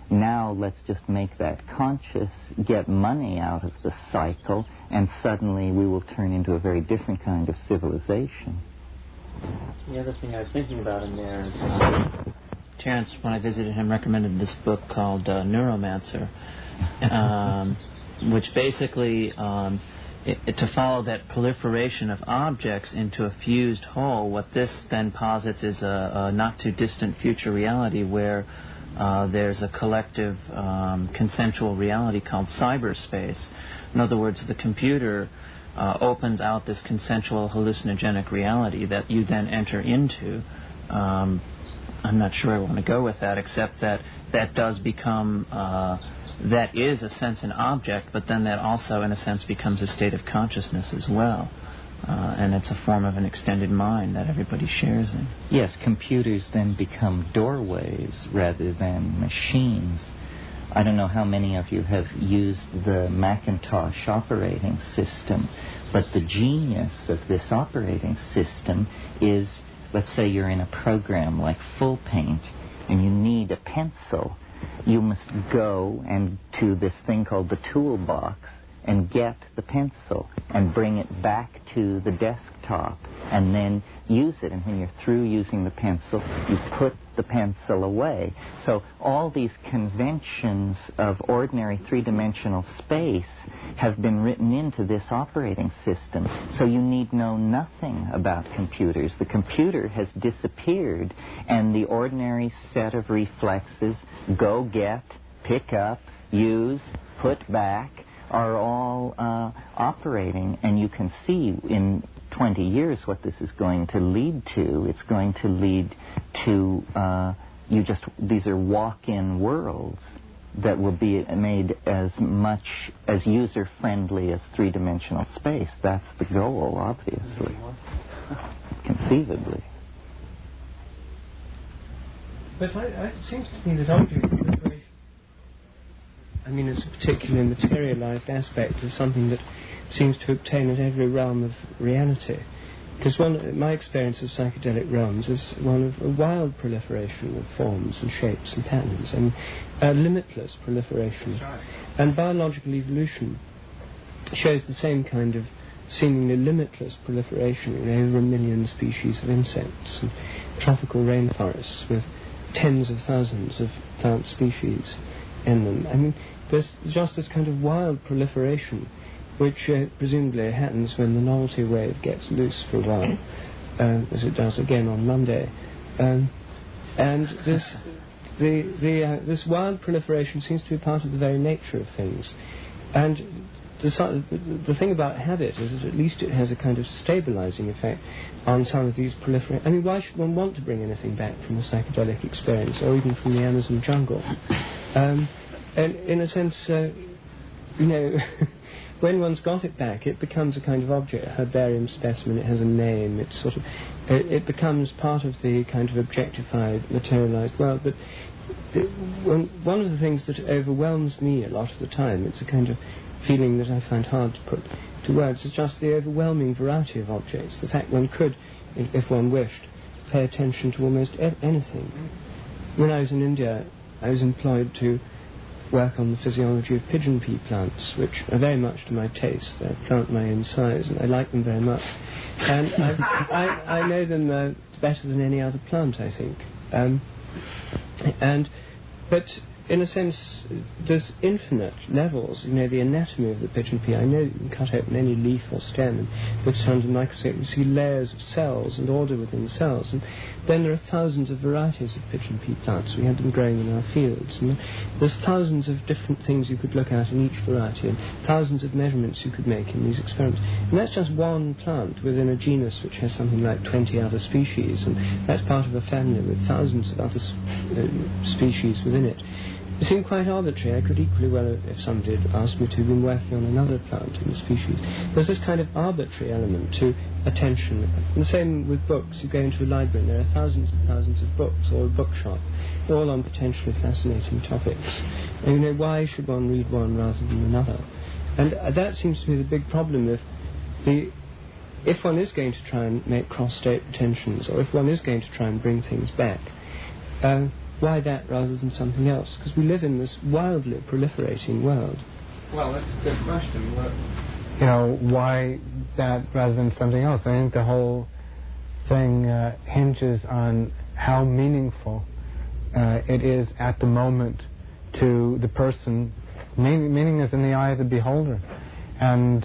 Now let's just make that conscious, get money out of the cycle, and suddenly we will turn into a very different kind of civilization. The other thing I was thinking about in there is Terence, when I visited him, recommended this book called Neuromancer, which basically, to follow that proliferation of objects into a fused whole, what this then posits is a not-too-distant future reality where there's a collective consensual reality called cyberspace. In other words, the computer opens out this consensual hallucinogenic reality that you then enter into I'm not sure I want to go with that, except that does become, that is a sense an object, but then that also, in a sense, becomes a state of consciousness as well. And it's a form of an extended mind that everybody shares in. Yes, computers then become doorways rather than machines. I don't know how many of you have used the Macintosh operating system, but the genius of this operating system is, let's say you're in a program like Full Paint and you need a pencil. You must go and to this thing called the toolbox and get the pencil and bring it back to the desktop and then use it. And when you're through using the pencil, you put the pencil away. So all these conventions of ordinary three-dimensional space have been written into this operating system. So you need know nothing about computers. The computer has disappeared, and the ordinary set of reflexes, go get, pick up, use, put back, are all operating, and you can see in 20 years what this is going to lead to. It's going to lead to, these are walk-in worlds that will be made as much as user-friendly as three-dimensional space. That's the goal, obviously, conceivably. But it seems to me that object proliferation, it's a particularly materialized aspect of something that seems to obtain at every realm of reality. Because my experience of psychedelic realms is one of a wild proliferation of forms and shapes and patterns, and a limitless proliferation. And biological evolution shows the same kind of seemingly limitless proliferation in over 1 million species of insects and tropical rainforests with tens of thousands of plant species in them. There's just this kind of wild proliferation, which presumably happens when the novelty wave gets loose for a while, as it does again on Monday. And this wild proliferation seems to be part of the very nature of things. And the thing about habit is that at least it has a kind of stabilizing effect on some of these proliferation. Why should one want to bring anything back from a psychedelic experience, or even from the Amazon jungle? And in a sense, when one's got it back, it becomes a kind of object, a herbarium specimen. It has a name. It's it becomes part of the kind of objectified, materialized world. But one of the things that overwhelms me a lot of the time, it's a kind of feeling that I find hard to put to words, is just the overwhelming variety of objects. The fact one could, if one wished, pay attention to almost anything. When I was in India, I was employed to work on the physiology of pigeon pea plants, which are very much to my taste. They're plant my own size, and I like them very much. And I know them better than any other plant, I think. But in a sense, there's infinite levels. The anatomy of the pigeon pea. I know you can cut open any leaf or stem and put it under the microscope. You see layers of cells and order within cells. And then there are thousands of varieties of pigeon pea plants. We had them growing in our fields. And there's thousands of different things you could look at in each variety, and thousands of measurements you could make in these experiments. And that's just one plant within a genus which has something like 20 other species, and that's part of a family with thousands of other species within it. It seemed quite arbitrary. I could equally well, if somebody had asked me to, have been working on another plant in the species. There's this kind of arbitrary element to attention. And the same with books. You go into a library and there are thousands and thousands of books, or a bookshop, all on potentially fascinating topics. And why should one read one rather than another? And that seems to be the big problem. If one is going to try and make cross-state retentions, or if one is going to try and bring things back, why that rather than something else? Because we live in this wildly proliferating world. Well, that's a good question. Why that rather than something else? I think the whole thing hinges on how meaningful it is at the moment to the person. Meaning is in the eye of the beholder. And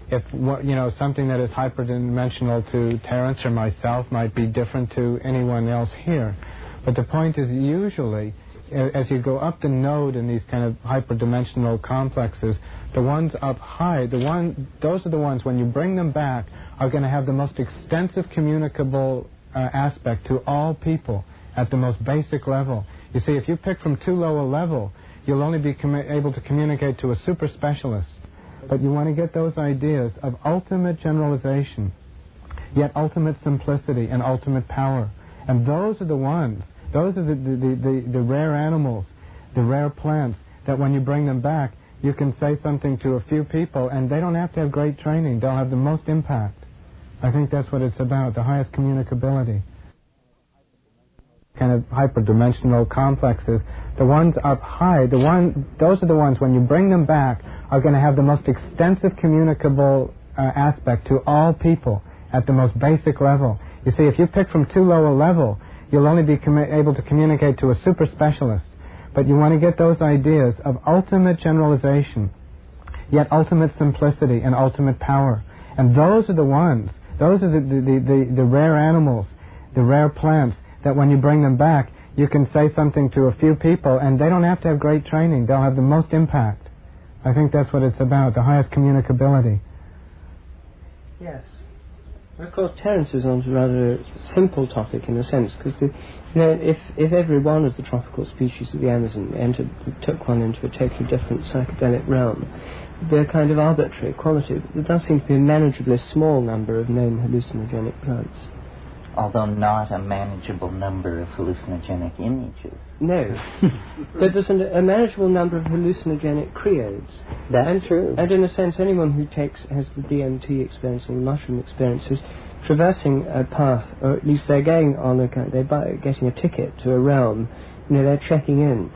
if something that is hyperdimensional to Terence or myself might be different to anyone else here. But the point is, usually, as you go up the node in these kind of hyperdimensional complexes, the ones up high, those are the ones, when you bring them back, are going to have the most extensive communicable aspect to all people at the most basic level. You see, if you pick from too low a level, you'll only be able to communicate to a super specialist. But you want to get those ideas of ultimate generalization, yet ultimate simplicity and ultimate power. And those are the ones, those are the rare animals, the rare plants, that when you bring them back, you can say something to a few people, and they don't have to have great training. They'll have the most impact. I think that's what it's about, the highest communicability. Kind of hyperdimensional complexes, the ones up high, those are the ones, when you bring them back, are going to have the most extensive communicable aspect to all people at the most basic level. You see, if you pick from too low a level, you'll only be able to communicate to a super specialist. But you want to get those ideas of ultimate generalization, yet ultimate simplicity and ultimate power. And those are the ones, those are the rare animals, the rare plants, that when you bring them back, you can say something to a few people, and they don't have to have great training. They'll have the most impact. I think that's what it's about, the highest communicability. Yes. Of course, Terence is on to a rather simple topic in a sense, because if every one of the tropical species of the Amazon took one into a totally different psychedelic realm, they're kind of arbitrary quality. There does seem to be a manageably small number of known hallucinogenic plants. Although not a manageable number of hallucinogenic images. No. But there's a manageable number of hallucinogenic creodes. That's true. And in a sense, anyone who has the DMT experience or the mushroom experience is traversing a path, or at least they're going on getting a ticket to a realm. They're checking in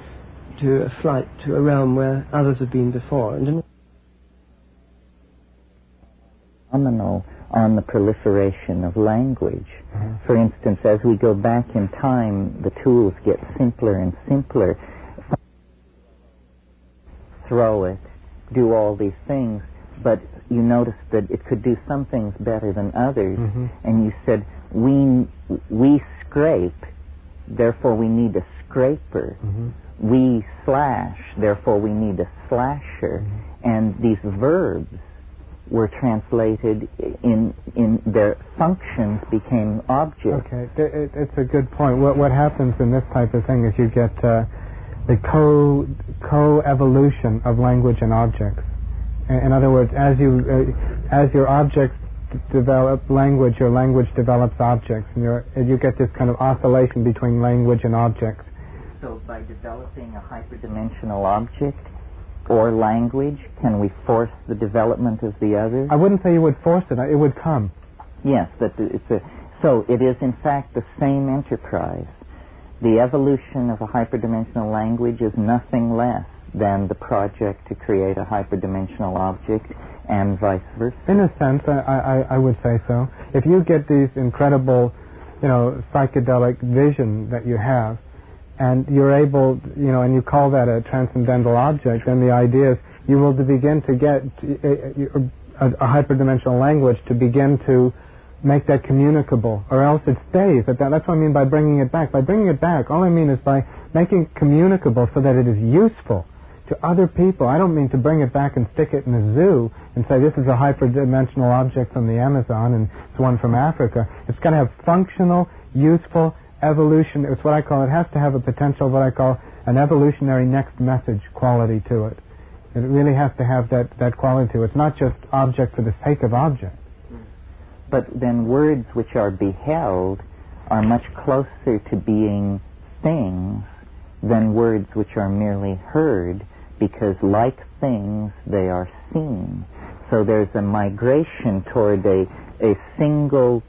to a flight to a realm where others have been before. And phenomenal on the proliferation of language. For instance, as we go back in time, the tools get simpler and simpler. Throw it, do all these things, but you notice that it could do some things better than others, and you said, we scrape, therefore we need a scraper. We slash, therefore we need a slasher. And these verbs were translated in their functions became objects. Okay, it's a good point. What happens in this type of thing is you get the co-evolution of language and objects. In other words, as your objects develop language, your language develops objects, and you get this kind of oscillation between language and objects. So by developing a hyperdimensional object or language, can we force the development of the other? I wouldn't say you would force it. It would come. Yes, but so it is in fact the same enterprise. The evolution of a hyperdimensional language is nothing less than the project to create a hyperdimensional object, and vice versa. In a sense, I would say so. If you get these incredible, psychedelic vision that you have, and you're able, and you call that a transcendental object, then the idea is you will begin to get a hyperdimensional language to begin to make that communicable, or else it stays at that. That's what I mean by bringing it back. By bringing it back, all I mean is by making it communicable so that it is useful to other people. I don't mean to bring it back and stick it in a zoo and say this is a hyperdimensional object from the Amazon and it's one from Africa. It's got to have functional, useful evolution. It's what I call, it has to have a potential, what I call an evolutionary next message quality to it. It really has to have that quality to it. It's not just object for the sake of object. But then words which are beheld are much closer to being things than words which are merely heard, because like things, they are seen. So there's a migration toward a single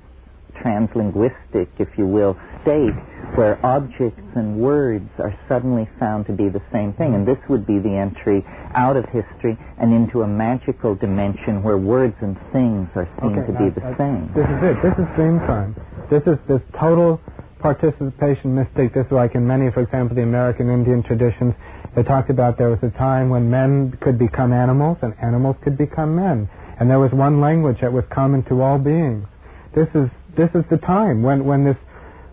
translinguistic, if you will, state where objects and words are suddenly found to be the same thing. And this would be the entry out of history and into a magical dimension where words and things are seen to be the same. This is it. This is dream time. This is this total participation mystic. This is like in many, for example, the American Indian traditions. They talked about there was a time when men could become animals and animals could become men. And there was one language that was common to all beings. This is the time when this,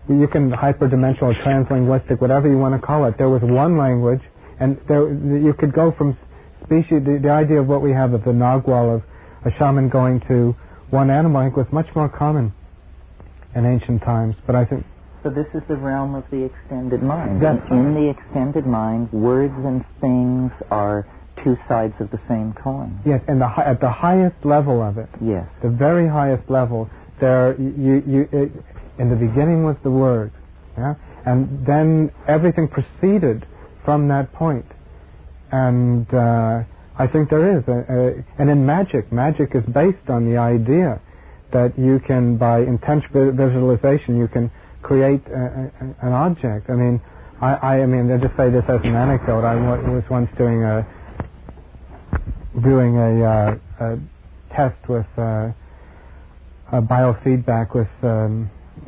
you can hyperdimensional, translinguistic, whatever you want to call it, there was one language, and you could go from species, the idea of what we have of the Nagual, of a shaman going to one animal, I think was much more common. in ancient times. But I think... So this is the realm of the extended mind. Yes. In the extended mind, words and things are two sides of the same coin. Yes, and at the highest level of it, yes, the very highest level, there in the beginning was the Word, yeah? And then everything proceeded from that point. And I think there is. And in magic is based on the idea that you can, by intentional visualization, you can create an object. I mean, I'll just say this as an anecdote. I was once doing a test with biofeedback with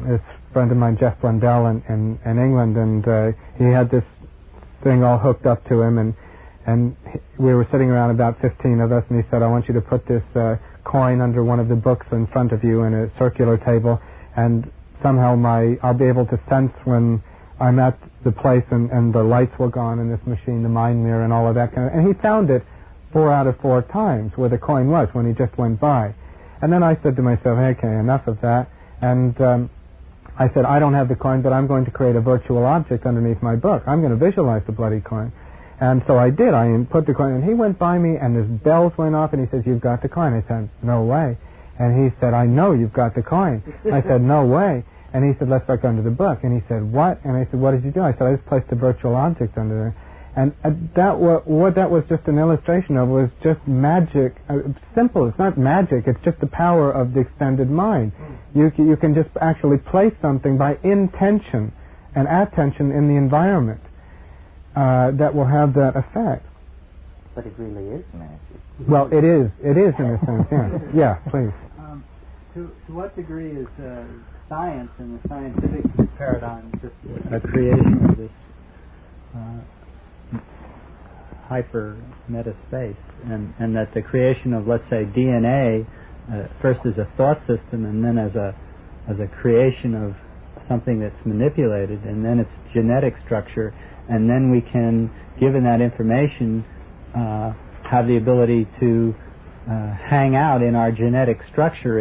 this friend of mine, Jeff Blundell, in England, and he had this thing all hooked up to him, and we were sitting around, about 15 of us, and he said, I want you to put this coin under one of the books in front of you in a circular table, and somehow I'll be able to sense when I'm at the place and the lights were gone in this machine, the mind mirror and all of that kind of, and he found it 4 out of 4 times where the coin was when he just went by. And then I said to myself, okay, enough of that, and I said, I don't have the coin, but I'm going to create a virtual object underneath my book. I'm going to visualize the bloody coin. And so I did. I put the coin, and he went by me, and his bells went off, and he says, you've got the coin. I said, no way. And he said, I know you've got the coin. I said, no way. And he said, let's look under the book. And he said, what? And I said, what did you do? I said, I just placed a virtual object under there. And what that was just an illustration of was just magic. Simple. It's not magic. It's just the power of the extended mind. You can just actually place something by intention and attention in the environment that will have that effect. But it really is magic. Well, it is. It is in a sense. Yeah. Yeah. Please. To what degree is science and the scientific paradigm just a creation of this hyper meta space, and that the creation of, let's say, DNA first as a thought system and then as a creation of something that's manipulated, and then its genetic structure, and then we can, given that information, have the ability to hang out in our genetic structure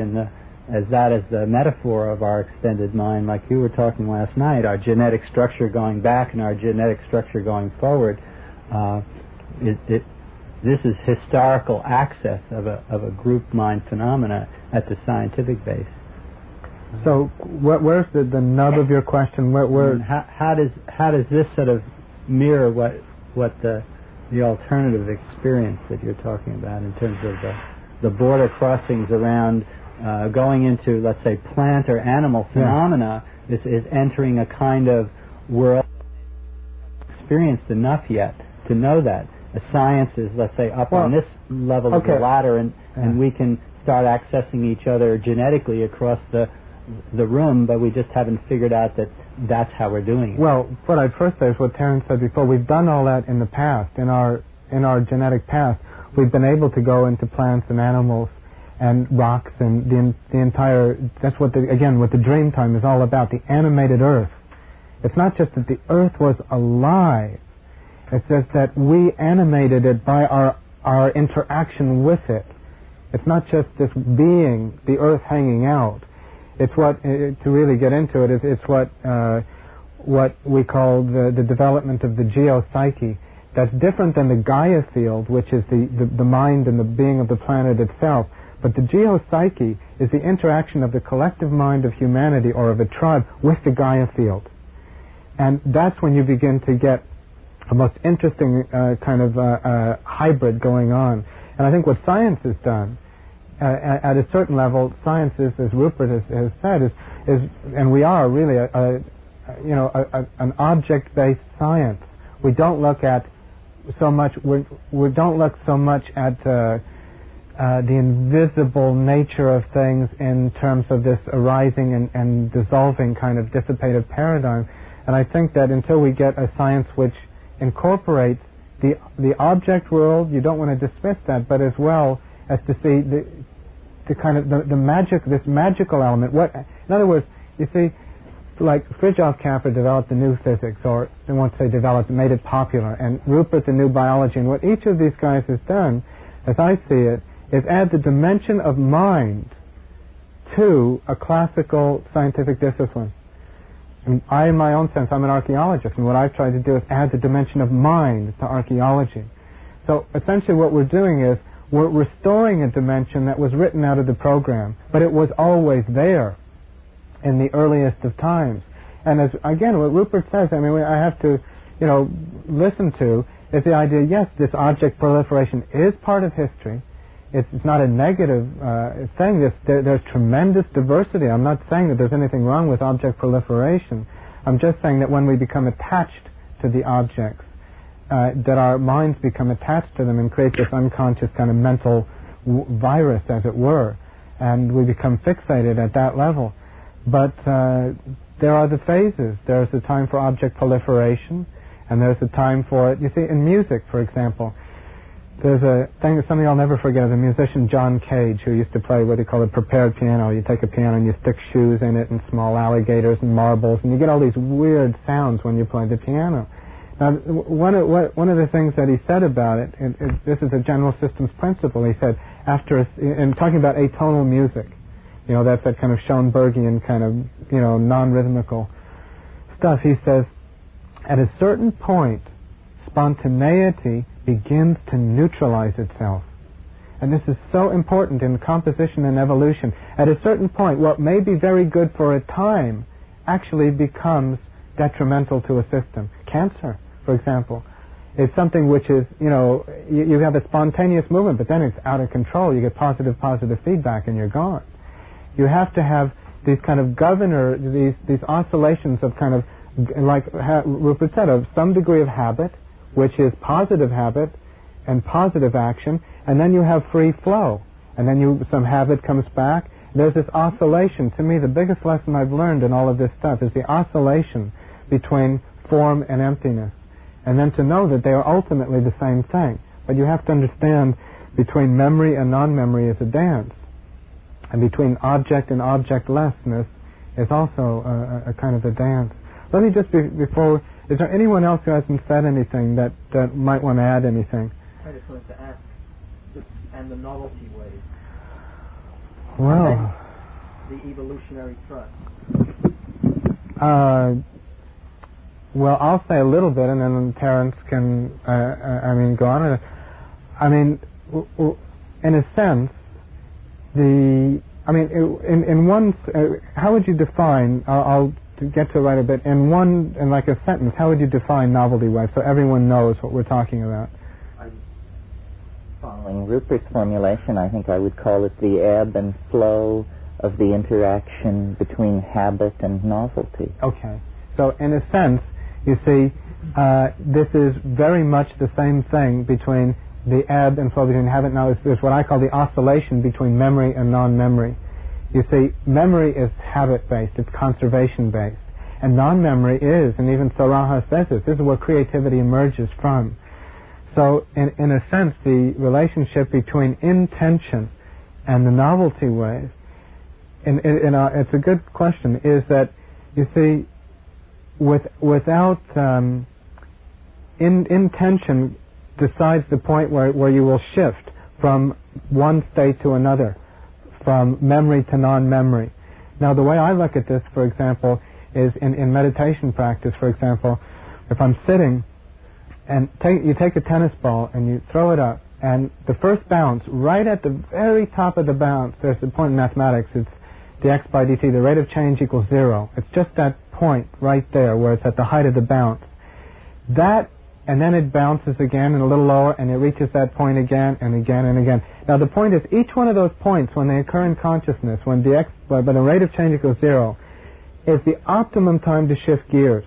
as the metaphor of our extended mind, like you were talking last night, our genetic structure going back and our genetic structure going forward. This is historical access of a group mind phenomena at the scientific base. So where's the nub of your question? How does this sort of mirror what the alternative experience that you're talking about in terms of the border crossings around going into, let's say, plant or animal phenomena is entering a kind of world experienced enough yet to know that. The science is, let's say, up on this level of the ladder, and we can start accessing each other genetically across the room, but we just haven't figured out that that's how we're doing it. Well, what I'd first say is what Terence said before. We've done all that in the past. In our genetic past, we've been able to go into plants and animals and rocks and the entire, that's what what the dream time is all about, the animated earth. It's not just that the earth was alive. It's just that we animated it by our interaction with it. It's not just this being, the earth hanging out. It's what, to really get into it, it's what we call the development of the geopsyche. That's different than the Gaia field, which is the mind and the being of the planet itself. But the geopsyche is the interaction of the collective mind of humanity or of a tribe with the Gaia field. And that's when you begin to get a most interesting kind of hybrid going on. And I think what science has done, at a certain level, science is, as Rupert has said, is and we are really an object-based science. We don't look at so much. We don't look so much at the invisible nature of things in terms of this arising and dissolving kind of dissipative paradigm. And I think that until we get a science which incorporates the object world, you don't want to dismiss that, but as well as to see the kind of the magic, this magical element. In other words, you see, like Fritjof-Capra developed the new physics, or I won't say developed, made it popular, and Rupert the new biology. And what each of these guys has done, as I see it, is add the dimension of mind to a classical scientific discipline. And I, in my own sense, I'm an archaeologist, and what I've tried to do is add the dimension of mind to archaeology. So essentially what we're doing is we're restoring a dimension that was written out of the program, but it was always there in the earliest of times. And as, again, what Rupert says, I mean, I have to, listen to, is the idea, yes, this object proliferation is part of history. It's not a negative thing. There's tremendous diversity. I'm not saying that there's anything wrong with object proliferation. I'm just saying that when we become attached to the objects, that our minds become attached to them and create this unconscious kind of mental virus, as it were, and we become fixated at that level. But there are the phases. There's a time for object proliferation, and there's a time for it. You see, in music, for example, there's a thing that something I'll never forget. The musician John Cage, who used to play what he called a prepared piano. You take a piano and you stick shoes in it and small alligators and marbles, and you get all these weird sounds when you play the piano. Now, one of the things that he said about it, this is a general systems principle, he said, in talking about atonal music, that's that kind of Schoenbergian kind of, non-rhythmical stuff, he says, at a certain point, spontaneity begins to neutralize itself. And this is so important in composition and evolution. At a certain point, what may be very good for a time actually becomes detrimental to a system. Cancer, for example, is something which is, you have a spontaneous movement, but then it's out of control. You get positive feedback and you're gone. You have to have these kind of these oscillations of kind of, like Rupert said, of some degree of habit, which is positive habit and positive action, and then you have free flow, and then some habit comes back. There's this oscillation. To me, the biggest lesson I've learned in all of this stuff is the oscillation between form and emptiness, and then to know that they are ultimately the same thing. But you have to understand between memory and non-memory is a dance, and between object and objectlessness is also a kind of a dance. Let me just, before, is there anyone else who hasn't said anything that might want to add anything? I just wanted to ask, and the novelty ways. Well, the evolutionary thrust. Well, I'll say a little bit, and then Terence can, go on. In a sense, in one, how would you define? I'll get to it right a bit. In like a sentence, how would you define novelty wave so everyone knows what we're talking about? Following Rupert's formulation, I think I would call it the ebb and flow of the interaction between habit and novelty. Okay. So in a sense, you see, this is very much the same thing between the ebb and flow between habit. Now, is what I call the oscillation between memory and non-memory. You see, memory is habit-based, it's conservation-based. And non-memory is, and even Saraha says this is where creativity emerges from. So, in a sense, the relationship between intention and the novelty wave, it's a good question, is that, you see, without intention decides the point where you will shift from one state to another, from memory to non-memory. Now, the way I look at this, for example, is in meditation practice, for example, if I'm sitting and you take a tennis ball and you throw it up, and the first bounce, right at the very top of the bounce, there's the point in mathematics, it's dx by dt, the rate of change equals 0. It's just that point right there where it's at the height of the bounce. And then it bounces again and a little lower, and it reaches that point again and again and again. Now the point is, each one of those points, when they occur in consciousness, when the rate of change equals 0, is the optimum time to shift gears.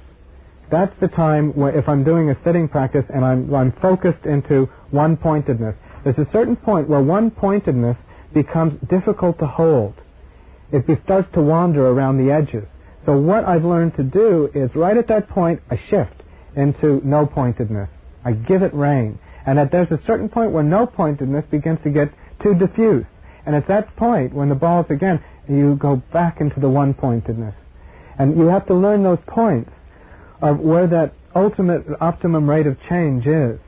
That's the time where, if I'm doing a sitting practice and I'm focused into one-pointedness, there's a certain point where one-pointedness becomes difficult to hold. It starts to wander around the edges. So what I've learned to do is, right at that point, I shift into no-pointedness. I give it rein. And there's a certain point where no-pointedness begins to get too diffuse. And at that point, when the ball's again, you go back into the one-pointedness. And you have to learn those points of where that ultimate optimum rate of change is,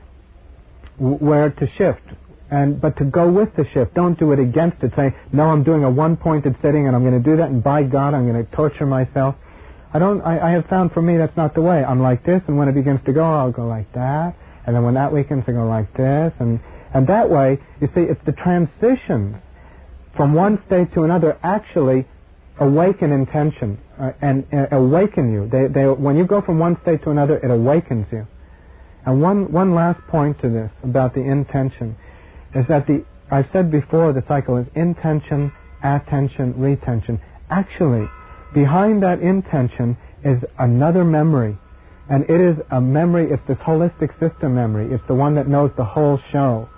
where to shift, But to go with the shift, don't do it against it. Say, no, I'm doing a one-pointed sitting, and I'm going to do that, and by God, I'm going to torture myself. I have found for me that's not the way. I'm like this, and when it begins to go, I'll go like that, and then when that weakens, I go like this, and that way, you see, it's the transitions from one state to another actually awaken intention and awaken you. When you go from one state to another, it awakens you. And one last point to this about the intention is that I've said before, the cycle is intention, attention, retention. Actually, behind that intention is another memory. And it is a memory, it's this holistic system memory. It's the one that knows the whole show.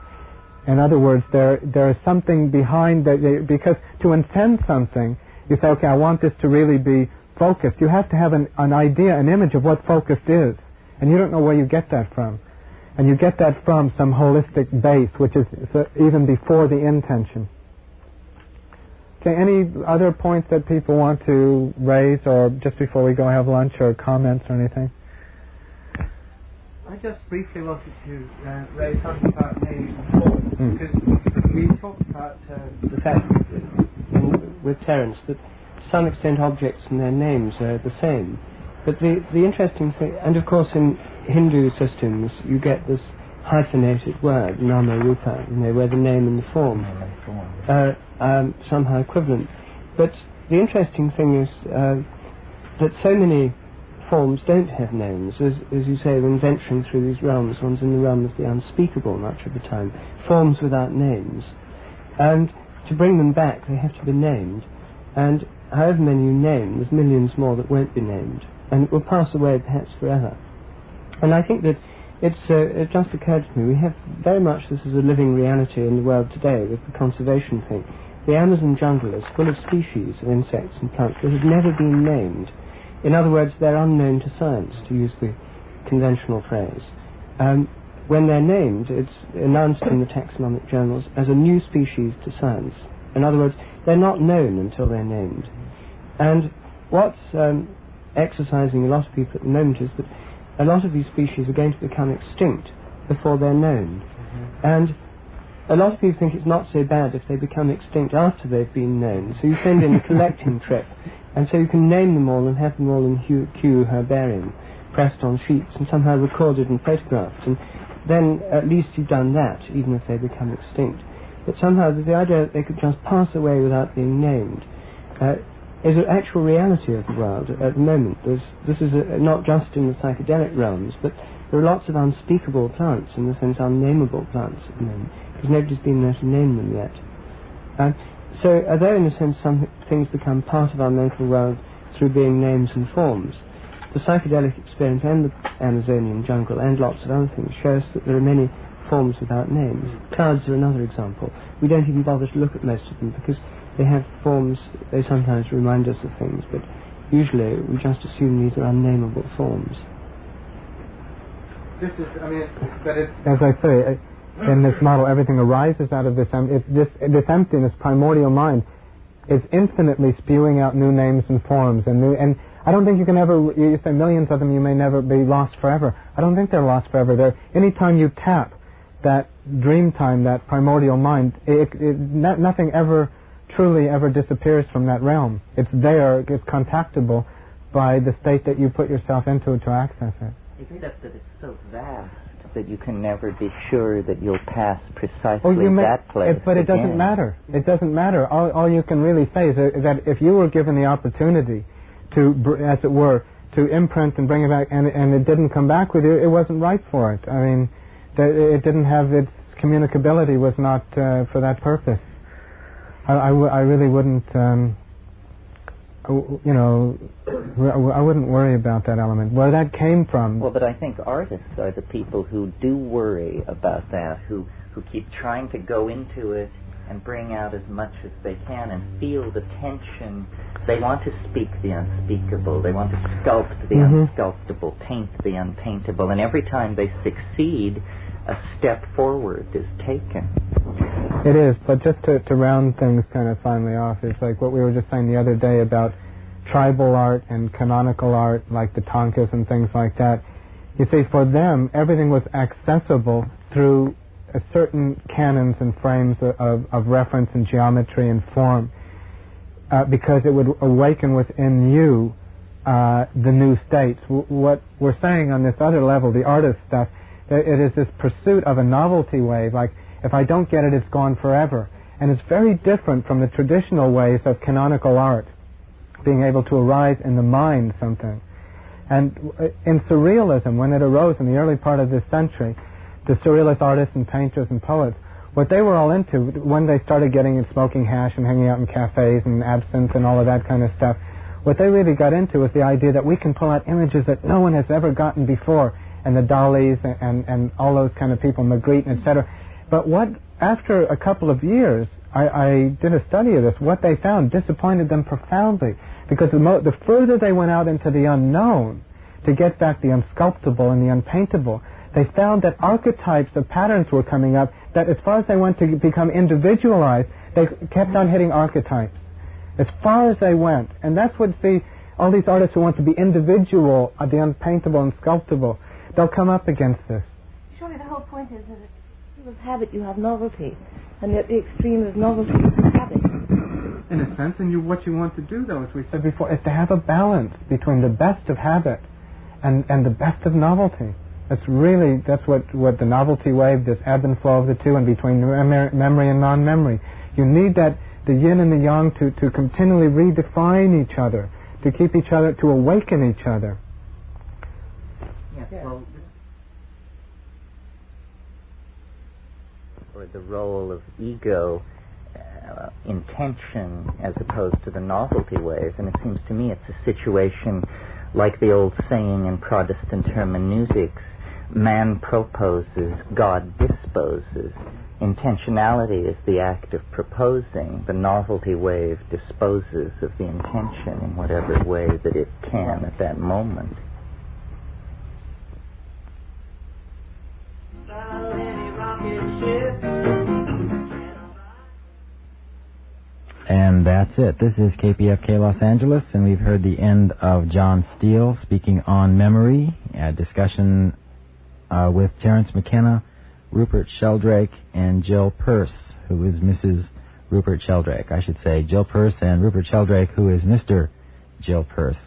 In other words, there is something behind that, because to intend something, you say, okay, I want this to really be focused. You have to have an idea, an image of what focused is. And you don't know where you get that from. And you get that from some holistic base, which is even before the intention. Okay, any other points that people want to raise, or just before we go have lunch, or comments or anything? I just briefly wanted to raise something about names and forms, because we talked about the fact with Terence that to some extent objects and their names are the same. But the interesting thing, and of course in Hindu systems you get this hyphenated word, nama rupa, where the name and the form are somehow equivalent. But the interesting thing is that so many forms don't have names. As you say, when venturing through these realms, one's in the realm of the unspeakable much of the time. Forms without names. And to bring them back, they have to be named. And however many you name, there's millions more that won't be named. And it will pass away perhaps forever. And I think that it just occurred to me, we have very much this is a living reality in the world today with the conservation thing. The Amazon jungle is full of species of insects and plants that have never been named. In other words, they're unknown to science, to use the conventional phrase. When they're named, it's announced in the taxonomic journals as a new species to science. In other words, they're not known until they're named. And what's exercising a lot of people at the moment is that a lot of these species are going to become extinct before they're known. And a lot of people think it's not so bad if they become extinct after they've been known. So you send in a collecting trip, and so you can name them all and have them all in Kew herbarium, pressed on sheets and somehow recorded and photographed. And then at least you've done that, even if they become extinct. But somehow the idea that they could just pass away without being named is an actual reality of the world at the moment. This is not just in the psychedelic realms, but there are lots of unspeakable plants, in the sense unnameable plants at the moment, because nobody's been there to name them yet. So although in a sense some things become part of our mental world through being names and forms, the psychedelic experience and the Amazonian jungle and lots of other things show us that there are many forms without names. Clouds are another example. We don't even bother to look at most of them because they have forms. They sometimes remind us of things, but usually we just assume these are unnameable forms. This is, as I say, in this model, everything arises out of this emptiness, primordial mind is infinitely spewing out new names and forms, and I don't think you can ever, you say millions of them, you may never be lost forever. I don't think they're lost forever. Anytime you tap that dream time, that primordial mind, nothing ever truly ever disappears from that realm. It's there, it's contactable by the state that you put yourself into to access it. Except that it's so vast that you can never be sure that you'll pass precisely that place. But it doesn't matter. It doesn't matter. All you can really say is that if you were given the opportunity to, as it were, to imprint and bring it back, and it didn't come back with you, it wasn't right for it. I mean, it didn't have its communicability was not for that purpose. I really wouldn't, I wouldn't worry about that element. Where that came from. Well, but I think artists are the people who do worry about that, who keep trying to go into it and bring out as much as they can and feel the tension. They want to speak the unspeakable. They want to sculpt the unsculptable, paint the unpaintable. And every time they succeed, a step forward is taken. It is, but just to round things kind of finally off, it's like what we were just saying the other day about tribal art and canonical art, like the Tonkas and things like that. You see, for them, everything was accessible through certain canons and frames of reference and geometry and form, because it would awaken within you the new states. What we're saying on this other level, the artist stuff, it is this pursuit of a novelty wave, like if I don't get it, it's gone forever. And it's very different from the traditional ways of canonical art, being able to arise in the mind something. And in surrealism, when it arose in the early part of this century, the surrealist artists and painters and poets, what they were all into, when they started getting and smoking hash and hanging out in cafes and absinthe and all of that kind of stuff, what they really got into was the idea that we can pull out images that no one has ever gotten before, and the Dalis and all those kind of people, Magritte, etc. But after a couple of years, I did a study of this. What they found disappointed them profoundly, because the further they went out into the unknown to get back the unsculptable and the unpaintable, they found that archetypes of patterns were coming up that as far as they went to become individualized, they kept on hitting archetypes as far as they went. And that's what all these artists who want to be individual, the unpaintable and sculptable, they'll come up against this. Surely the whole point is that with habit you have novelty, and at the extreme of novelty is habit. In a sense, and what you want to do, though, as we said before, is to have a balance between the best of habit and the best of novelty. That's what the novelty wave, this ebb and flow of the two, and between memory and non-memory. You need the yin and the yang to continually redefine each other, to keep each other, to awaken each other. Yes, well, or the role of ego, intention, as opposed to the novelty wave. And it seems to me it's a situation like the old saying in Protestant hermeneutics, man proposes, God disposes. Intentionality is the act of proposing. The novelty wave disposes of the intention in whatever way that it can at that moment. And that's it. This is KPFK Los Angeles, and we've heard the end of JohnSteele speaking on memory, a discussion with Terence McKenna, Rupert Sheldrake, and Jill Peirce, who is Mrs. Rupert Sheldrake. I should say Jill Peirce and Rupert Sheldrake, who is Mr. Jill Peirce.